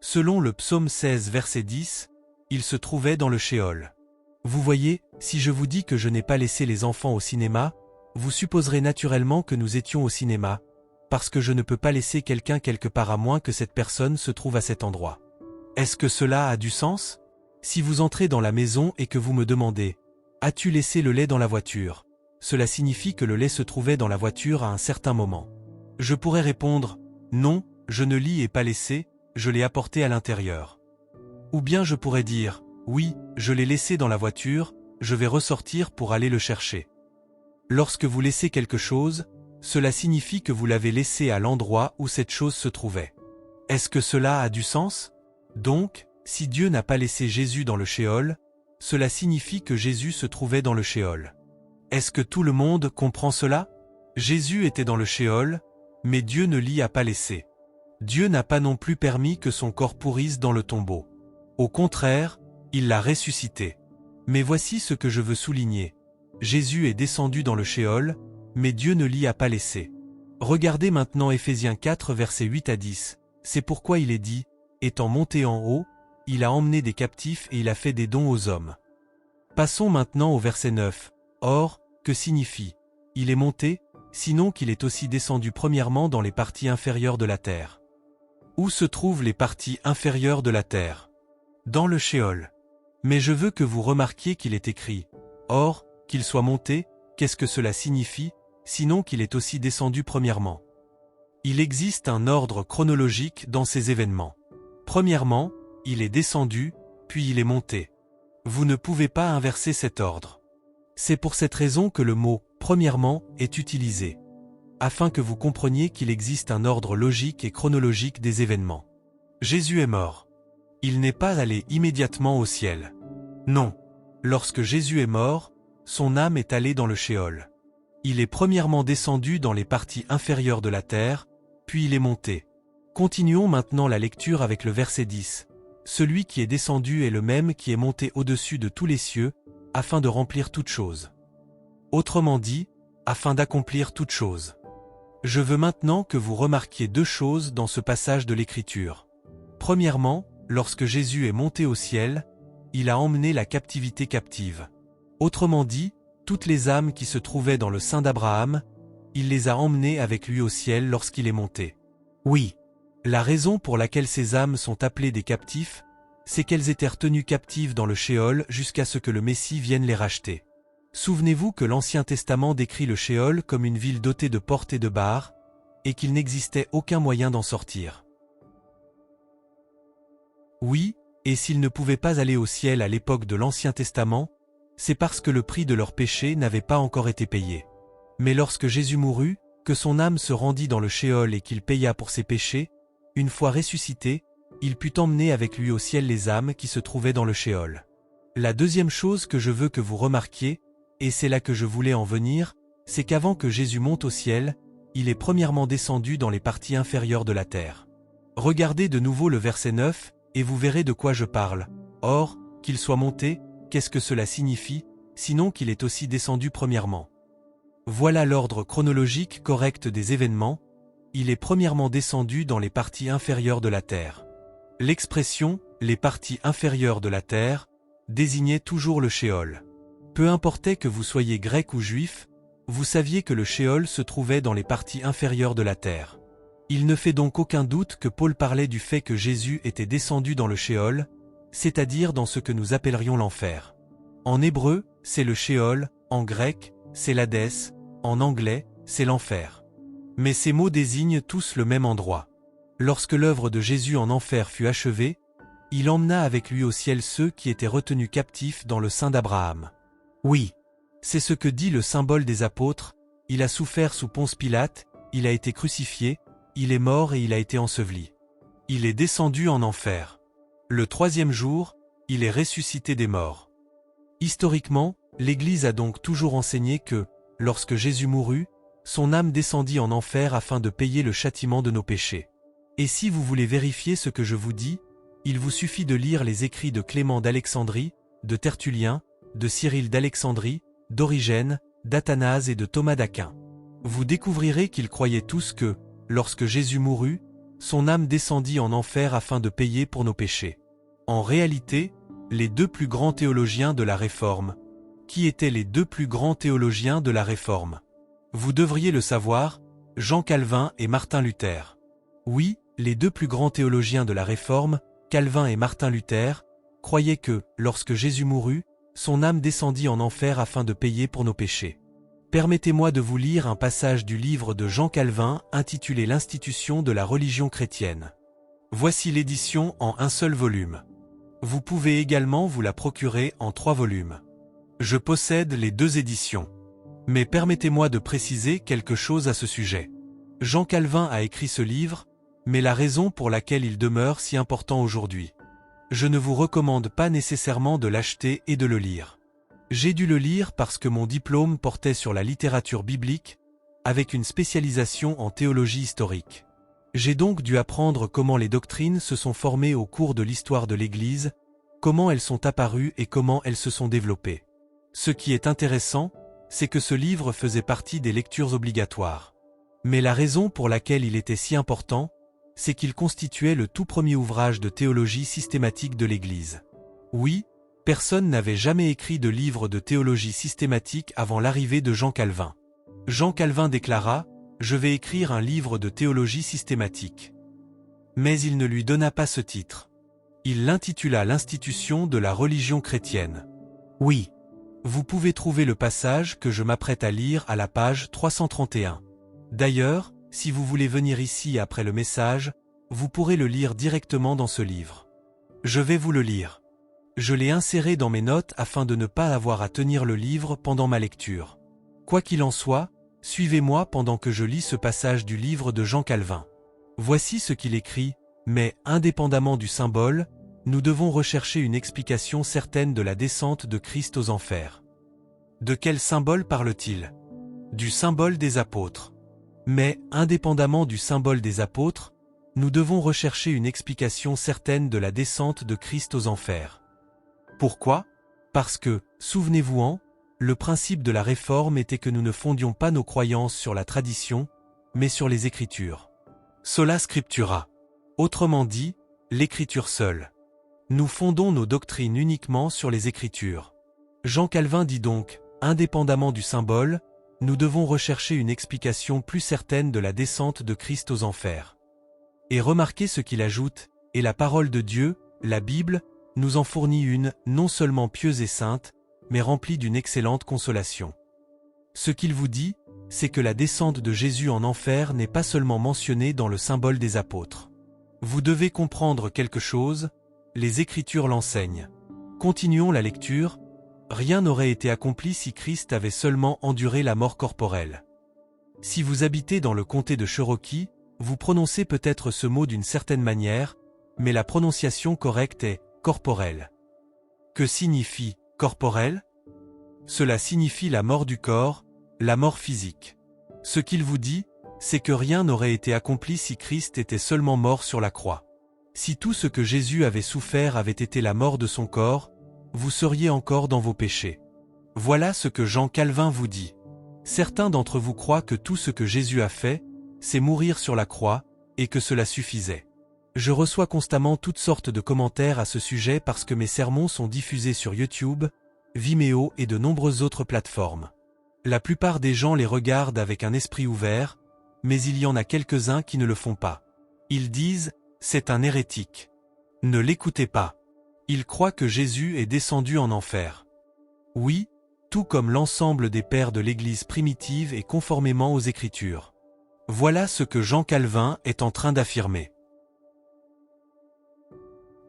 Selon le psaume 16 verset 10, il se trouvait dans le Sheol. Vous voyez, si je vous dis que je n'ai pas laissé les enfants au cinéma, vous supposerez naturellement que nous étions au cinéma, parce que je ne peux pas laisser quelqu'un quelque part à moins que cette personne se trouve à cet endroit. Est-ce que cela a du sens? Si vous entrez dans la maison et que vous me demandez « As-tu laissé le lait dans la voiture ?» Cela signifie que le lait se trouvait dans la voiture à un certain moment. Je pourrais répondre « Non, je ne l'y ai pas laissé, je l'ai apporté à l'intérieur. » Ou bien je pourrais dire « Oui, je l'ai laissé dans la voiture, je vais ressortir pour aller le chercher. » Lorsque vous laissez quelque chose, cela signifie que vous l'avez laissé à l'endroit où cette chose se trouvait. Est-ce que cela a du sens? Donc, si Dieu n'a pas laissé Jésus dans le Sheol, cela signifie que Jésus se trouvait dans le Sheol. Est-ce que tout le monde comprend cela? Jésus était dans le Sheol, mais Dieu ne l'y a pas laissé. Dieu n'a pas non plus permis que son corps pourrisse dans le tombeau. Au contraire, il l'a ressuscité. Mais voici ce que je veux souligner. Jésus est descendu dans le Sheol, mais Dieu ne l'y a pas laissé. Regardez maintenant Éphésiens 4 versets 8 à 10. C'est pourquoi il est dit, étant monté en haut, il a emmené des captifs et il a fait des dons aux hommes. Passons maintenant au verset 9. Or, que signifie « Il est monté », sinon qu'il est aussi descendu premièrement dans les parties inférieures de la terre. Où se trouvent les parties inférieures de la terre? Dans le Sheol. Mais je veux que vous remarquiez qu'il est écrit « Or, qu'il soit monté », qu'est-ce que cela signifie, sinon qu'il est aussi descendu premièrement? Il existe un ordre chronologique dans ces événements. Premièrement, il est descendu, puis il est monté. Vous ne pouvez pas inverser cet ordre. C'est pour cette raison que le mot « premièrement » est utilisé, afin que vous compreniez qu'il existe un ordre logique et chronologique des événements. Jésus est mort. Il n'est pas allé immédiatement au ciel. Non. Lorsque Jésus est mort, son âme est allée dans le Sheol. Il est premièrement descendu dans les parties inférieures de la terre, puis il est monté. Continuons maintenant la lecture avec le verset 10. Celui qui est descendu est le même qui est monté au-dessus de tous les cieux, afin de remplir toutes choses. Autrement dit, afin d'accomplir toutes choses. Je veux maintenant que vous remarquiez deux choses dans ce passage de l'Écriture. Premièrement, lorsque Jésus est monté au ciel, il a emmené la captivité captive. Autrement dit, toutes les âmes qui se trouvaient dans le sein d'Abraham, il les a emmenées avec lui au ciel lorsqu'il est monté. Oui. La raison pour laquelle ces âmes sont appelées des captifs, c'est qu'elles étaient retenues captives dans le Sheol jusqu'à ce que le Messie vienne les racheter. Souvenez-vous que l'Ancien Testament décrit le Sheol comme une ville dotée de portes et de barres, et qu'il n'existait aucun moyen d'en sortir. Oui, Et s'ils ne pouvaient pas aller au ciel à l'époque de l'Ancien Testament, c'est parce que le prix de leur péché n'avait pas encore été payé. Mais lorsque Jésus mourut, que son âme se rendit dans le Shéol et qu'il paya pour ses péchés, une fois ressuscité, il put emmener avec lui au ciel les âmes qui se trouvaient dans le Shéol. La deuxième chose que je veux que vous remarquiez, et c'est là que je voulais en venir, c'est qu'avant que Jésus monte au ciel, il est premièrement descendu dans les parties inférieures de la terre. Regardez de nouveau le verset 9, et vous verrez de quoi je parle. Or, qu'il soit monté, qu'est-ce que cela signifie, sinon qu'il est aussi descendu premièrement? Voilà l'ordre chronologique correct des événements. Il est premièrement descendu dans les parties inférieures de la terre. L'expression « les parties inférieures de la terre » désignait toujours le Shéol. Peu importait que vous soyez grec ou juif, vous saviez que le Shéol se trouvait dans les parties inférieures de la terre. Il ne fait donc aucun doute que Paul parlait du fait que Jésus était descendu dans le Shéol, c'est-à-dire dans ce que nous appellerions l'enfer. En hébreu, c'est le Shéol, en grec, c'est l'Hadès, en anglais, c'est l'enfer. Mais ces mots désignent tous le même endroit. Lorsque l'œuvre de Jésus en enfer fut achevée, il emmena avec lui au ciel ceux qui étaient retenus captifs dans le sein d'Abraham. Oui, c'est ce que dit le symbole des apôtres, il a souffert sous Ponce Pilate, il a été crucifié, il est mort et il a été enseveli. Il est descendu en enfer. Le troisième jour, il est ressuscité des morts. Historiquement, l'Église a donc toujours enseigné que, lorsque Jésus mourut, son âme descendit en enfer afin de payer le châtiment de nos péchés. Et si vous voulez vérifier ce que je vous dis, il vous suffit de lire les écrits de Clément d'Alexandrie, de Tertullien, de Cyril d'Alexandrie, d'Origène, d'Athanase et de Thomas d'Aquin. Vous découvrirez qu'ils croyaient tous que, lorsque Jésus mourut, son âme descendit en enfer afin de payer pour nos péchés. En réalité, les deux plus grands théologiens de la Réforme. Qui étaient les deux plus grands théologiens de la Réforme? Vous devriez le savoir, Jean Calvin et Martin Luther. Oui, les deux plus grands théologiens de la Réforme, Calvin et Martin Luther, croyaient que, lorsque Jésus mourut, son âme descendit en enfer afin de payer pour nos péchés. Permettez-moi de vous lire un passage du livre de Jean Calvin intitulé L'institution de la religion chrétienne. Voici l'édition en un seul volume. Vous pouvez également vous la procurer en 3 volumes. Je possède les 2 éditions. Mais permettez-moi de préciser quelque chose à ce sujet. Jean Calvin a écrit ce livre, mais la raison pour laquelle il demeure si important aujourd'hui. Je ne vous recommande pas nécessairement de l'acheter et de le lire. J'ai dû le lire parce que mon diplôme portait sur la littérature biblique, avec une spécialisation en théologie historique. J'ai donc dû apprendre comment les doctrines se sont formées au cours de l'histoire de l'Église, comment elles sont apparues et comment elles se sont développées. Ce qui est intéressant, c'est que ce livre faisait partie des lectures obligatoires. Mais la raison pour laquelle il était si important, c'est qu'il constituait le tout premier ouvrage de théologie systématique de l'Église. Oui, personne n'avait jamais écrit de livre de théologie systématique avant l'arrivée de Jean Calvin. Jean Calvin déclara « Je vais écrire un livre de théologie systématique ». Mais il ne lui donna pas ce titre. Il l'intitula L'institution de la religion chrétienne. Oui, vous pouvez trouver le passage que je m'apprête à lire à la page 331. D'ailleurs, si vous voulez venir ici après le message, vous pourrez le lire directement dans ce livre. Je vais vous le lire. Je l'ai inséré dans mes notes afin de ne pas avoir à tenir le livre pendant ma lecture. Quoi qu'il en soit, suivez-moi pendant que je lis ce passage du livre de Jean Calvin. Voici ce qu'il écrit, mais, indépendamment du symbole, nous devons rechercher une explication certaine de la descente de Christ aux enfers. De quel symbole parle-t-il? Du symbole des apôtres. Mais, indépendamment du symbole des apôtres, nous devons rechercher une explication certaine de la descente de Christ aux enfers. Pourquoi? Parce que, souvenez-vous-en, le principe de la Réforme était que nous ne fondions pas nos croyances sur la tradition, mais sur les Écritures. Sola Scriptura. Autrement dit, l'Écriture seule. Nous fondons nos doctrines uniquement sur les Écritures. Jean Calvin dit donc, indépendamment du symbole, nous devons rechercher une explication plus certaine de la descente de Christ aux enfers. Et remarquez ce qu'il ajoute, et la parole de Dieu, la Bible, nous en fournit une, non seulement pieuse et sainte, mais remplie d'une excellente consolation. Ce qu'il vous dit, c'est que la descente de Jésus en enfer n'est pas seulement mentionnée dans le symbole des apôtres. Vous devez comprendre quelque chose, les Écritures l'enseignent. Continuons la lecture. Rien n'aurait été accompli si Christ avait seulement enduré la mort corporelle. Si vous habitez dans le comté de Cherokee, vous prononcez peut-être ce mot d'une certaine manière, mais la prononciation correcte est « corporelle ». Que signifie « corporelle » ? Cela signifie la mort du corps, la mort physique. Ce qu'il vous dit, c'est que rien n'aurait été accompli si Christ était seulement mort sur la croix. Si tout ce que Jésus avait souffert avait été la mort de son corps, vous seriez encore dans vos péchés. Voilà ce que Jean Calvin vous dit. Certains d'entre vous croient que tout ce que Jésus a fait, c'est mourir sur la croix, et que cela suffisait. Je reçois constamment toutes sortes de commentaires à ce sujet parce que mes sermons sont diffusés sur YouTube, Vimeo et de nombreuses autres plateformes. La plupart des gens les regardent avec un esprit ouvert, mais il y en a quelques-uns qui ne le font pas. Ils disent « c'est un hérétique ». Ne l'écoutez pas. Ils croient que Jésus est descendu en enfer. Oui, tout comme l'ensemble des pères de l'Église primitive et conformément aux Écritures. Voilà ce que Jean Calvin est en train d'affirmer.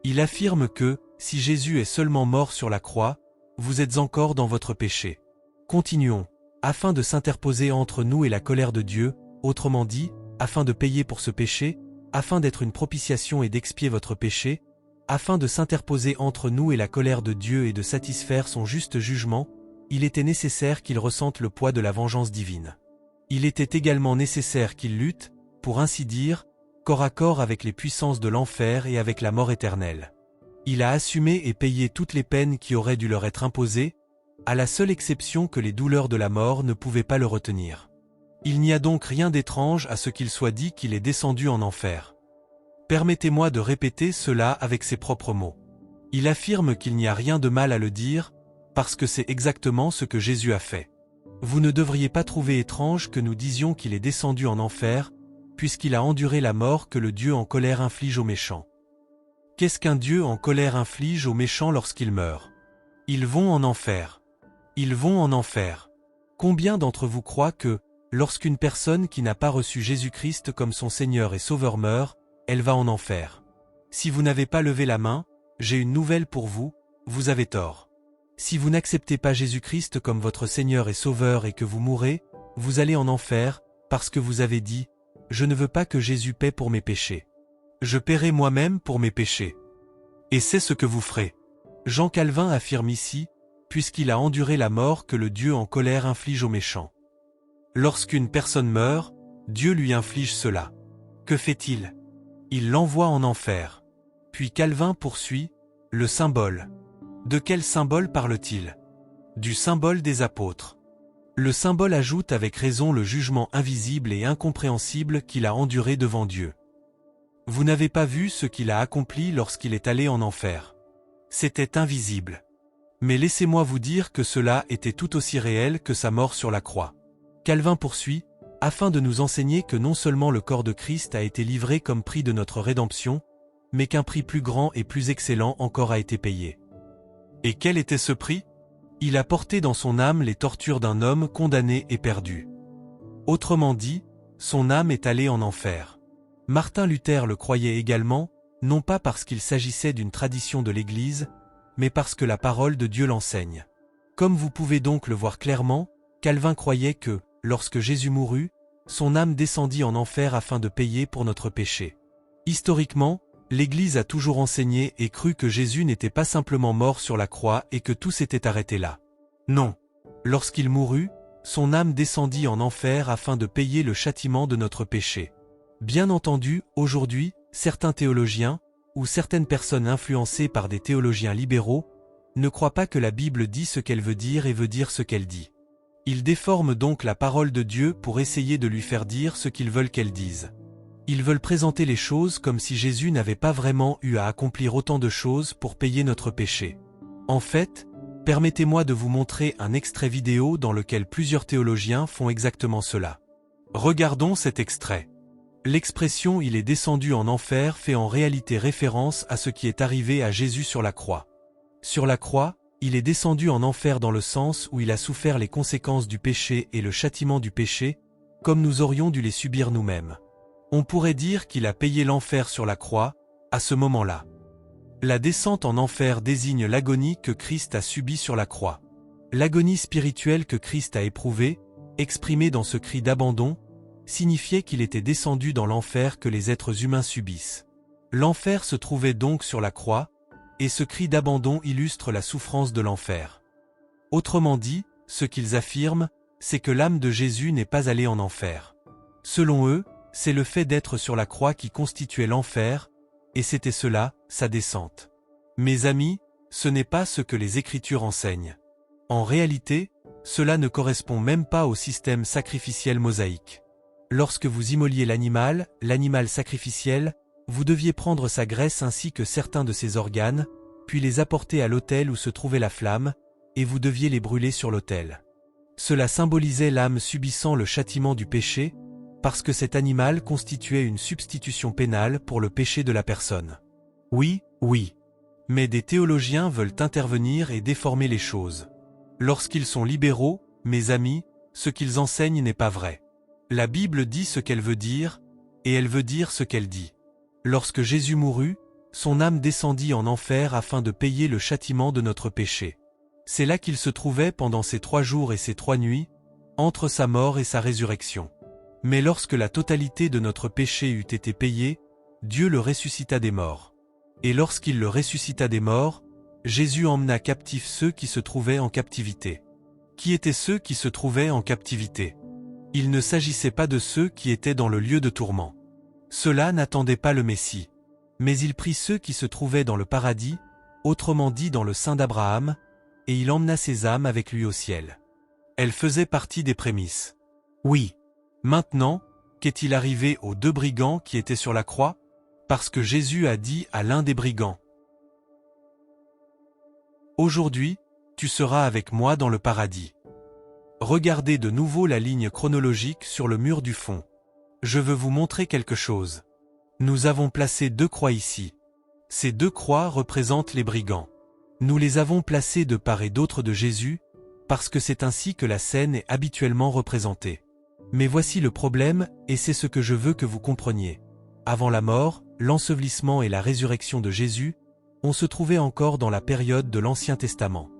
Il affirme que, si Jésus est seulement mort sur la croix, vous êtes encore dans votre péché. Continuons. Afin de s'interposer entre nous et la colère de Dieu, autrement dit, afin de payer pour ce péché, afin d'être une propitiation et d'expier votre péché, afin de s'interposer entre nous et la colère de Dieu et de satisfaire son juste jugement, il était nécessaire qu'il ressente le poids de la vengeance divine. Il était également nécessaire qu'il lutte, pour ainsi dire, corps à corps avec les puissances de l'enfer et avec la mort éternelle. Il a assumé et payé toutes les peines qui auraient dû leur être imposées, à la seule exception que les douleurs de la mort ne pouvaient pas le retenir. Il n'y a donc rien d'étrange à ce qu'il soit dit qu'il est descendu en enfer. Permettez-moi de répéter cela avec ses propres mots. Il affirme qu'il n'y a rien de mal à le dire, parce que c'est exactement ce que Jésus a fait. Vous ne devriez pas trouver étrange que nous disions qu'il est descendu en enfer, puisqu'il a enduré la mort que le Dieu en colère inflige aux méchants. Qu'est-ce qu'un Dieu en colère inflige aux méchants lorsqu'ils meurent? Ils vont en enfer. Ils vont en enfer. Combien d'entre vous croient que, lorsqu'une personne qui n'a pas reçu Jésus-Christ comme son Seigneur et Sauveur meurt, elle va en enfer? Si vous n'avez pas levé la main, j'ai une nouvelle pour vous, vous avez tort. Si vous n'acceptez pas Jésus-Christ comme votre Seigneur et Sauveur et que vous mourrez, vous allez en enfer, parce que vous avez dit « Je ne veux pas que Jésus paie pour mes péchés. Je paierai moi-même pour mes péchés. » Et c'est ce que vous ferez. Jean Calvin affirme ici, puisqu'il a enduré la mort que le Dieu en colère inflige aux méchants. Lorsqu'une personne meurt, Dieu lui inflige cela. Que fait-il? Il l'envoie en enfer. Puis Calvin poursuit, le symbole. De quel symbole parle-t-il? Du symbole des apôtres. Le symbole ajoute avec raison le jugement invisible et incompréhensible qu'il a enduré devant Dieu. Vous n'avez pas vu ce qu'il a accompli lorsqu'il est allé en enfer. C'était invisible. Mais laissez-moi vous dire que cela était tout aussi réel que sa mort sur la croix. Calvin poursuit, afin de nous enseigner que non seulement le corps de Christ a été livré comme prix de notre rédemption, mais qu'un prix plus grand et plus excellent encore a été payé. Et quel était ce prix? Il a porté dans son âme les tortures d'un homme condamné et perdu. Autrement dit, son âme est allée en enfer. Martin Luther le croyait également, non pas parce qu'il s'agissait d'une tradition de l'Église, mais parce que la parole de Dieu l'enseigne. Comme vous pouvez donc le voir clairement, Calvin croyait que, lorsque Jésus mourut, son âme descendit en enfer afin de payer pour notre péché. Historiquement, l'Église a toujours enseigné et cru que Jésus n'était pas simplement mort sur la croix et que tout s'était arrêté là. Non. Lorsqu'il mourut, son âme descendit en enfer afin de payer le châtiment de notre péché. Bien entendu, aujourd'hui, certains théologiens, ou certaines personnes influencées par des théologiens libéraux, ne croient pas que la Bible dit ce qu'elle veut dire et veut dire ce qu'elle dit. Ils déforment donc la parole de Dieu pour essayer de lui faire dire ce qu'ils veulent qu'elle dise. Ils veulent présenter les choses comme si Jésus n'avait pas vraiment eu à accomplir autant de choses pour payer notre péché. En fait, permettez-moi de vous montrer un extrait vidéo dans lequel plusieurs théologiens font exactement cela. Regardons cet extrait. L'expression « il est descendu en enfer » fait en réalité référence à ce qui est arrivé à Jésus sur la croix. Sur la croix, il est descendu en enfer dans le sens où il a souffert les conséquences du péché et le châtiment du péché, comme nous aurions dû les subir nous-mêmes. On pourrait dire qu'il a payé l'enfer sur la croix, à ce moment-là. La descente en enfer désigne l'agonie que Christ a subie sur la croix. L'agonie spirituelle que Christ a éprouvée, exprimée dans ce cri d'abandon, signifiait qu'il était descendu dans l'enfer que les êtres humains subissent. L'enfer se trouvait donc sur la croix, et ce cri d'abandon illustre la souffrance de l'enfer. Autrement dit, ce qu'ils affirment, c'est que l'âme de Jésus n'est pas allée en enfer. Selon eux, c'est le fait d'être sur la croix qui constituait l'enfer, et c'était cela, sa descente. Mes amis, ce n'est pas ce que les Écritures enseignent. En réalité, cela ne correspond même pas au système sacrificiel mosaïque. Lorsque vous immoliez l'animal sacrificiel, vous deviez prendre sa graisse ainsi que certains de ses organes, puis les apporter à l'autel où se trouvait la flamme, et vous deviez les brûler sur l'autel. Cela symbolisait l'âme subissant le châtiment du péché, parce que cet animal constituait une substitution pénale pour le péché de la personne. Oui. Mais des théologiens veulent intervenir et déformer les choses. Lorsqu'ils sont libéraux, mes amis, ce qu'ils enseignent n'est pas vrai. La Bible dit ce qu'elle veut dire, et elle veut dire ce qu'elle dit. Lorsque Jésus mourut, son âme descendit en enfer afin de payer le châtiment de notre péché. C'est là qu'il se trouvait pendant ces 3 jours et ces 3 nuits, entre sa mort et sa résurrection. Mais lorsque la totalité de notre péché eut été payée, Dieu le ressuscita des morts. Et lorsqu'il le ressuscita des morts, Jésus emmena captifs ceux qui se trouvaient en captivité. Qui étaient ceux qui se trouvaient en captivité? Il ne s'agissait pas de ceux qui étaient dans le lieu de tourment. Ceux-là n'attendaient pas le Messie. Mais il prit ceux qui se trouvaient dans le paradis, autrement dit dans le sein d'Abraham, et il emmena ces âmes avec lui au ciel. Elles faisaient partie des prémices. Oui. Maintenant, qu'est-il arrivé aux 2 brigands qui étaient sur la croix? Parce que Jésus a dit à l'un des brigands: « Aujourd'hui, tu seras avec moi dans le paradis. » Regardez de nouveau la ligne chronologique sur le mur du fond. Je veux vous montrer quelque chose. Nous avons placé 2 croix ici. Ces 2 croix représentent les brigands. Nous les avons placées de part et d'autre de Jésus, parce que c'est ainsi que la scène est habituellement représentée. Mais voici le problème, et c'est ce que je veux que vous compreniez. Avant la mort, l'ensevelissement et la résurrection de Jésus, on se trouvait encore dans la période de l'Ancien Testament.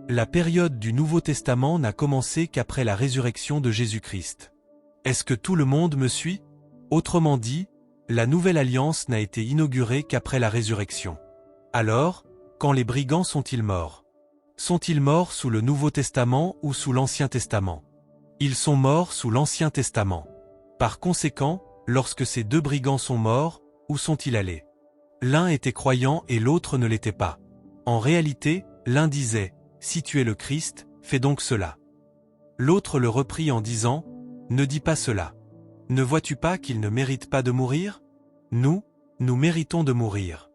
La période du Nouveau Testament n'a commencé qu'après la résurrection de Jésus-Christ. Est-ce que tout le monde me suit? Autrement dit, la Nouvelle Alliance n'a été inaugurée qu'après la résurrection. Alors, quand les brigands sont-ils morts? Sont-ils morts sous le Nouveau Testament ou sous l'Ancien Testament? Ils sont morts sous l'Ancien Testament. Par conséquent, lorsque ces 2 brigands sont morts, où sont-ils allés? L'un était croyant et l'autre ne l'était pas. En réalité, l'un disait: « Si tu es le Christ, fais donc cela. » L'autre le reprit en disant: « Ne dis pas cela. Ne vois-tu pas qu'il ne mérite pas de mourir? Nous méritons de mourir. »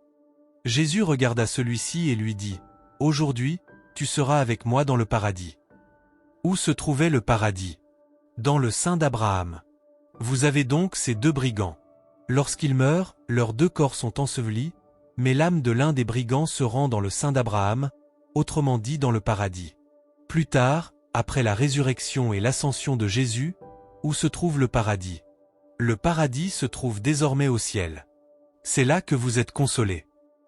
Jésus regarda celui-ci et lui dit: « Aujourd'hui, tu seras avec moi dans le paradis. » Où se trouvait le paradis? Dans le sein d'Abraham. Vous avez donc ces 2 brigands. Lorsqu'ils meurent, leurs 2 corps sont ensevelis, mais l'âme de l'un des brigands se rend dans le sein d'Abraham, autrement dit dans le paradis. Plus tard, après la résurrection et l'ascension de Jésus, où se trouve le paradis? Le paradis se trouve désormais au ciel. C'est là que vous êtes consolés.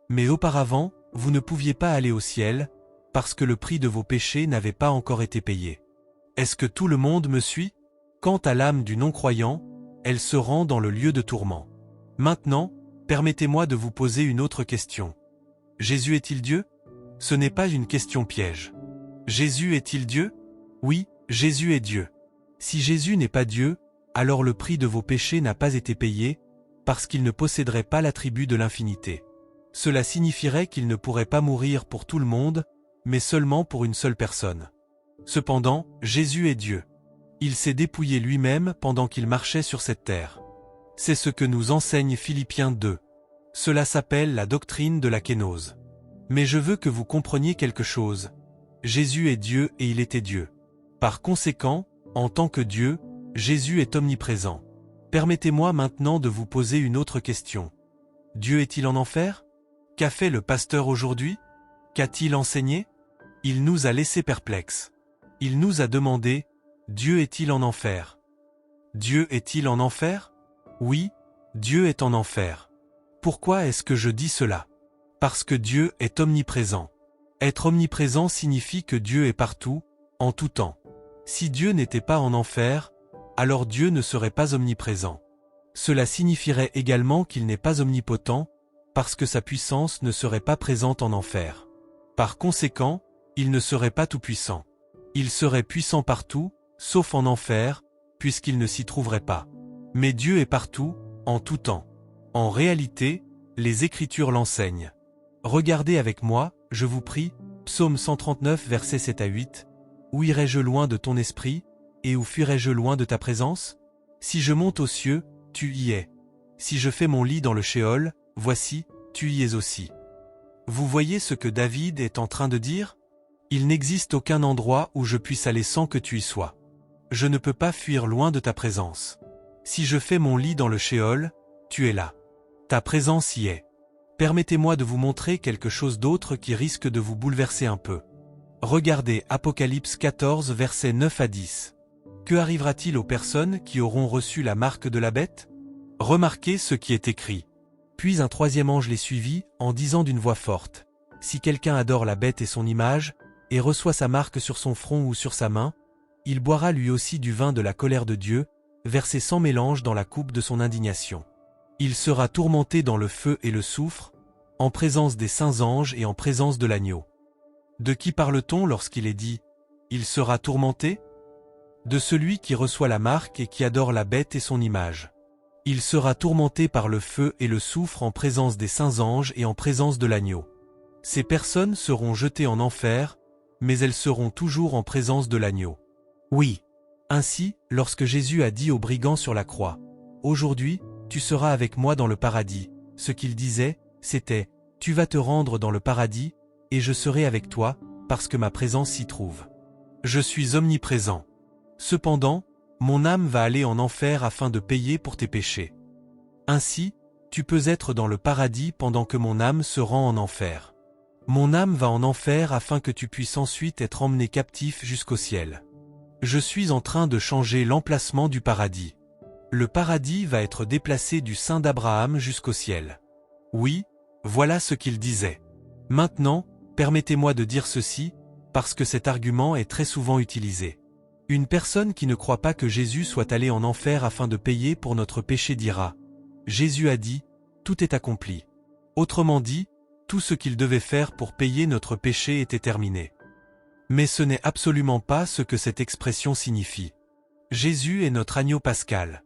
Mais auparavant, vous ne pouviez pas aller au ciel, parce que le prix de vos péchés n'avait pas encore été payé. Est-ce que tout le monde me suit? Quant à l'âme du non-croyant, elle se rend dans le lieu de tourment. Maintenant, permettez-moi de vous poser une autre question. Jésus est-il Dieu? Ce n'est pas une question piège. Jésus est-il Dieu? Oui, Jésus est Dieu. Si Jésus n'est pas Dieu, alors le prix de vos péchés n'a pas été payé, parce qu'il ne posséderait pas l'attribut de l'infinité. Cela signifierait qu'il ne pourrait pas mourir pour tout le monde, mais seulement pour une seule personne. Cependant, Jésus est Dieu. Il s'est dépouillé lui-même pendant qu'il marchait sur cette terre. C'est ce que nous enseigne Philippiens 2. Cela s'appelle la doctrine de la kénose. Mais je veux que vous compreniez quelque chose. Jésus est Dieu et il était Dieu. Par conséquent, en tant que Dieu, Jésus est omniprésent. Permettez-moi maintenant de vous poser une autre question. Dieu est-il en enfer? Qu'a fait le pasteur aujourd'hui? Qu'a-t-il enseigné? Il nous a laissés perplexes. Il nous a demandé: Dieu est-il en enfer? Dieu est-il en enfer? Oui, Dieu est en enfer. Pourquoi est-ce que je dis cela? Parce que Dieu est omniprésent. Être omniprésent signifie que Dieu est partout, en tout temps. Si Dieu n'était pas en enfer, alors Dieu ne serait pas omniprésent. Cela signifierait également qu'il n'est pas omnipotent, parce que sa puissance ne serait pas présente en enfer. Par conséquent, il ne serait pas tout-puissant. Il serait puissant partout, sauf en enfer, puisqu'il ne s'y trouverait pas. Mais Dieu est partout, en tout temps. En réalité, les Écritures l'enseignent. Regardez avec moi, je vous prie, Psaume 139 versets 7 à 8. Où irai-je loin de ton esprit, et où fuirai-je loin de ta présence? Si je monte aux cieux, tu y es. Si je fais mon lit dans le Shéol, voici, tu y es aussi. Vous voyez ce que David est en train de dire? Il n'existe aucun endroit où je puisse aller sans que tu y sois. Je ne peux pas fuir loin de ta présence. Si je fais mon lit dans le Shéol, tu es là. Ta présence y est. Permettez-moi de vous montrer quelque chose d'autre qui risque de vous bouleverser un peu. Regardez Apocalypse 14 versets 9 à 10. Que arrivera-t-il aux personnes qui auront reçu la marque de la bête? Remarquez ce qui est écrit. Puis un troisième ange les suivit, en disant d'une voix forte. Si quelqu'un adore la bête et son image, et reçoit sa marque sur son front ou sur sa main, il boira lui aussi du vin de la colère de Dieu, versé sans mélange dans la coupe de son indignation. Il sera tourmenté dans le feu et le soufre, en présence des saints anges et en présence de l'agneau. De qui parle-t-on lorsqu'il est dit « Il sera tourmenté » ? De celui qui reçoit la marque et qui adore la bête et son image. Il sera tourmenté par le feu et le soufre en présence des saints anges et en présence de l'agneau. Ces personnes seront jetées en enfer, mais elles seront toujours en présence de l'agneau. Oui. Ainsi, lorsque Jésus a dit aux brigands sur la croix, « Aujourd'hui, tu seras avec moi dans le paradis », ce qu'il disait, c'était « Tu vas te rendre dans le paradis, et je serai avec toi, parce que ma présence s'y trouve. Je suis omniprésent. Cependant, mon âme va aller en enfer afin de payer pour tes péchés. Ainsi, tu peux être dans le paradis pendant que mon âme se rend en enfer. Mon âme va en enfer afin que tu puisses ensuite être emmené captif jusqu'au ciel. Je suis en train de changer l'emplacement du paradis. Le paradis va être déplacé du sein d'Abraham jusqu'au ciel. Oui, voilà ce qu'il disait. Maintenant, permettez-moi de dire ceci, parce que cet argument est très souvent utilisé. Une personne qui ne croit pas que Jésus soit allé en enfer afin de payer pour notre péché dira « Jésus a dit, tout est accompli ». Autrement dit, tout ce qu'il devait faire pour payer notre péché était terminé. Mais ce n'est absolument pas ce que cette expression signifie. Jésus est notre agneau pascal.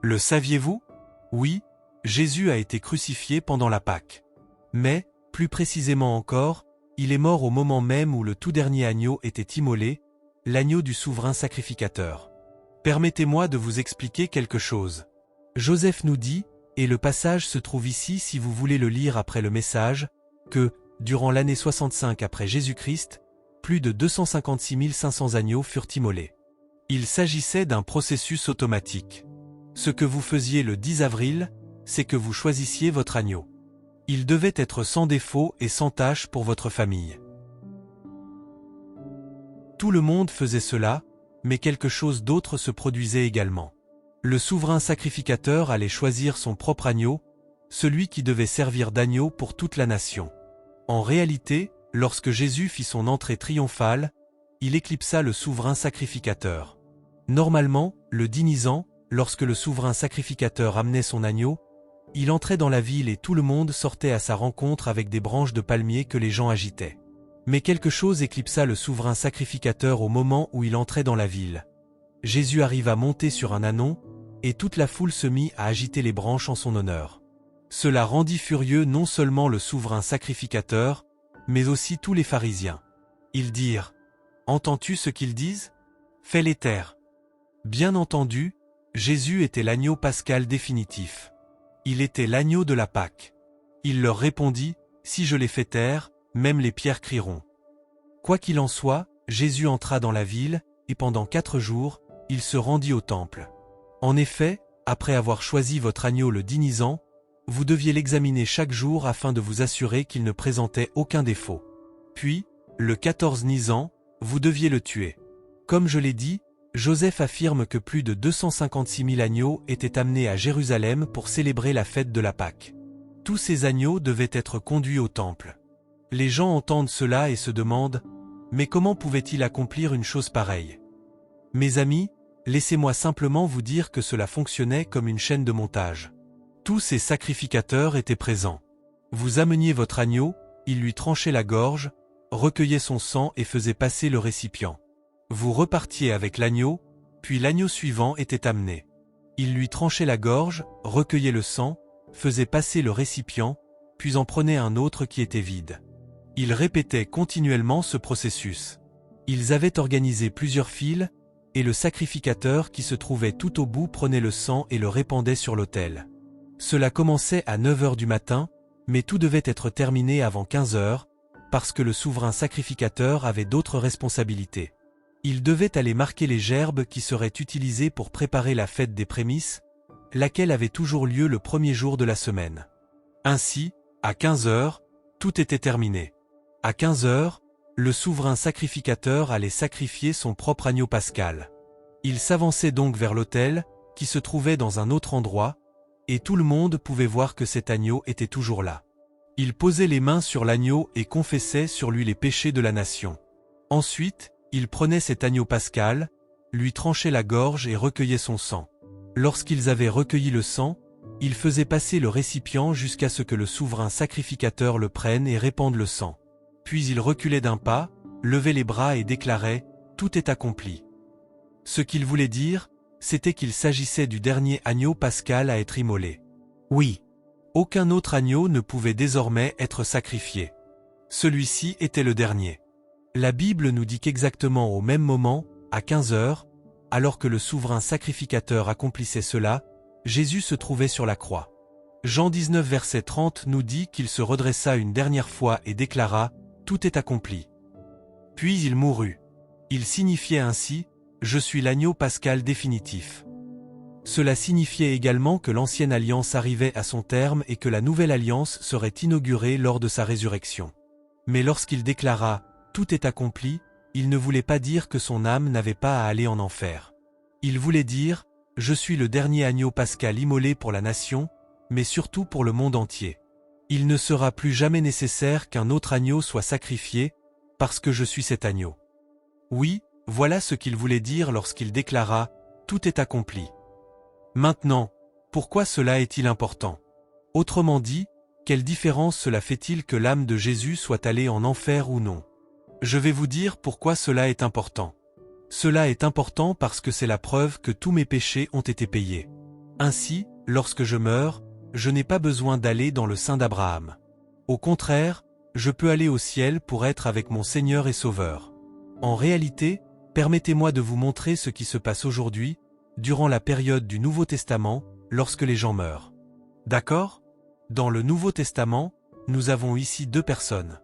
Le saviez-vous? Oui, Jésus a été crucifié pendant la Pâque. Mais, plus précisément encore, il est mort au moment même où le tout dernier agneau était immolé, l'agneau du souverain sacrificateur. Permettez-moi de vous expliquer quelque chose. Joseph nous dit, et le passage se trouve ici si vous voulez le lire après le message, que, durant l'année 65 après Jésus-Christ, plus de 256 500 agneaux furent immolés. Il s'agissait d'un processus automatique. Ce que vous faisiez le 10 avril, c'est que vous choisissiez votre agneau. Il devait être sans défaut et sans tache pour votre famille. Tout le monde faisait cela, mais quelque chose d'autre se produisait également. Le souverain sacrificateur allait choisir son propre agneau, celui qui devait servir d'agneau pour toute la nation. En réalité, lorsque Jésus fit son entrée triomphale, il éclipsa le souverain sacrificateur. Normalement, le 10 Nisan, lorsque le souverain sacrificateur amenait son agneau, il entrait dans la ville et tout le monde sortait à sa rencontre avec des branches de palmier que les gens agitaient. Mais quelque chose éclipsa le souverain sacrificateur au moment où il entrait dans la ville. Jésus arriva monté sur un ânon, et toute la foule se mit à agiter les branches en son honneur. Cela rendit furieux non seulement le souverain sacrificateur, mais aussi tous les pharisiens. Ils dirent « Entends-tu ce qu'ils disent? Fais-les taire. » Bien entendu, Jésus était l'agneau pascal définitif. Il était l'agneau de la Pâque. Il leur répondit « Si je les fais taire, même les pierres crieront. » Quoi qu'il en soit, Jésus entra dans la ville, et pendant 4 jours, il se rendit au temple. En effet, après avoir choisi votre agneau le 10 Nisan, vous deviez l'examiner chaque jour afin de vous assurer qu'il ne présentait aucun défaut. Puis, le 14 Nisan, vous deviez le tuer. Comme je l'ai dit, Joseph affirme que plus de 256 000 agneaux étaient amenés à Jérusalem pour célébrer la fête de la Pâque. Tous ces agneaux devaient être conduits au temple. Les gens entendent cela et se demandent « Mais comment pouvait-il accomplir une chose pareille ?» Mes amis, laissez-moi simplement vous dire que cela fonctionnait comme une chaîne de montage. Tous ces sacrificateurs étaient présents. Vous ameniez votre agneau, il lui tranchait la gorge, recueillait son sang et faisait passer le récipient. Vous repartiez avec l'agneau, puis l'agneau suivant était amené. Il lui tranchait la gorge, recueillait le sang, faisait passer le récipient, puis en prenait un autre qui était vide. Ils répétaient continuellement ce processus. Ils avaient organisé plusieurs files, et le sacrificateur qui se trouvait tout au bout prenait le sang et le répandait sur l'autel. Cela commençait à 9 heures du matin, mais tout devait être terminé avant 15 heures, parce que le souverain sacrificateur avait d'autres responsabilités. Il devait aller marquer les gerbes qui seraient utilisées pour préparer la fête des prémices, laquelle avait toujours lieu le premier jour de la semaine. Ainsi, à 15 heures, tout était terminé. À 15 heures, le souverain sacrificateur allait sacrifier son propre agneau pascal. Il s'avançait donc vers l'autel, qui se trouvait dans un autre endroit, et tout le monde pouvait voir que cet agneau était toujours là. Il posait les mains sur l'agneau et confessait sur lui les péchés de la nation. Ensuite, il prenait cet agneau pascal, lui tranchait la gorge et recueillait son sang. Lorsqu'ils avaient recueilli le sang, ils faisaient passer le récipient jusqu'à ce que le souverain sacrificateur le prenne et répande le sang. Puis il reculait d'un pas, levait les bras et déclarait « Tout est accompli ». Ce qu'il voulait dire, c'était qu'il s'agissait du dernier agneau pascal à être immolé. Oui, aucun autre agneau ne pouvait désormais être sacrifié. Celui-ci était le dernier. La Bible nous dit qu'exactement au même moment, à 15 heures, alors que le souverain sacrificateur accomplissait cela, Jésus se trouvait sur la croix. Jean 19 verset 30 nous dit qu'il se redressa une dernière fois et déclara « Tout est accompli ». Puis il mourut. Il signifiait ainsi « Je suis l'agneau pascal définitif ». Cela signifiait également que l'ancienne alliance arrivait à son terme et que la nouvelle alliance serait inaugurée lors de sa résurrection. Mais lorsqu'il déclara « Tout est accompli », il ne voulait pas dire que son âme n'avait pas à aller en enfer. Il voulait dire « Je suis le dernier agneau pascal immolé pour la nation, mais surtout pour le monde entier. Il ne sera plus jamais nécessaire qu'un autre agneau soit sacrifié, parce que je suis cet agneau. » Oui, voilà ce qu'il voulait dire lorsqu'il déclara « Tout est accompli ». Maintenant, pourquoi cela est-il important? Autrement dit, quelle différence cela fait-il que l'âme de Jésus soit allée en enfer ou non? Je vais vous dire pourquoi cela est important. Cela est important parce que c'est la preuve que tous mes péchés ont été payés. Ainsi, lorsque je meurs, je n'ai pas besoin d'aller dans le sein d'Abraham. Au contraire, je peux aller au ciel pour être avec mon Seigneur et Sauveur. En réalité, permettez-moi de vous montrer ce qui se passe aujourd'hui, durant la période du Nouveau Testament, lorsque les gens meurent. D'accord? Dans le Nouveau Testament, nous avons ici deux personnes.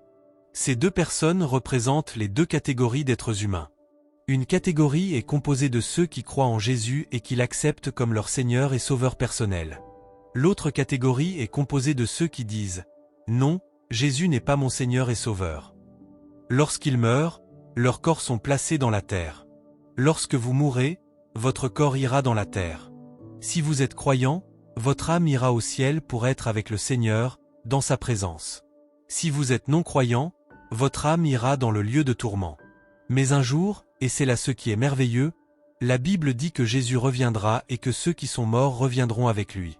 Ces deux personnes représentent les deux catégories d'êtres humains. Une catégorie est composée de ceux qui croient en Jésus et qui l'acceptent comme leur Seigneur et Sauveur personnel. L'autre catégorie est composée de ceux qui disent « Non, Jésus n'est pas mon Seigneur et Sauveur ». Lorsqu'ils meurent, leurs corps sont placés dans la terre. Lorsque vous mourrez, votre corps ira dans la terre. Si vous êtes croyant, votre âme ira au ciel pour être avec le Seigneur, dans sa présence. Si vous êtes non-croyant, votre âme ira dans le lieu de tourment. Mais un jour, et c'est là ce qui est merveilleux, la Bible dit que Jésus reviendra et que ceux qui sont morts reviendront avec lui.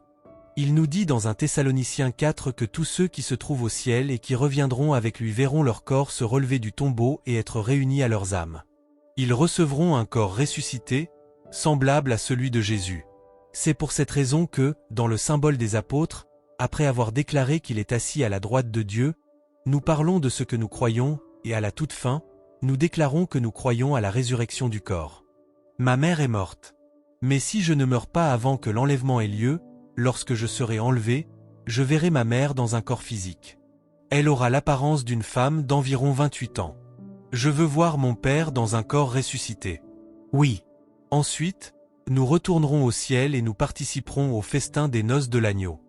Il nous dit dans 1 Thessaloniciens 4 que tous ceux qui se trouvent au ciel et qui reviendront avec lui verront leur corps se relever du tombeau et être réunis à leurs âmes. Ils recevront un corps ressuscité, semblable à celui de Jésus. C'est pour cette raison que, dans le symbole des apôtres, après avoir déclaré qu'il est assis à la droite de Dieu, nous parlons de ce que nous croyons, et à la toute fin, nous déclarons que nous croyons à la résurrection du corps. Ma mère est morte. Mais si je ne meurs pas avant que l'enlèvement ait lieu, lorsque je serai enlevé, je verrai ma mère dans un corps physique. Elle aura l'apparence d'une femme d'environ 28 ans. Je veux voir mon père dans un corps ressuscité. Oui. Ensuite, nous retournerons au ciel et nous participerons au festin des noces de l'agneau.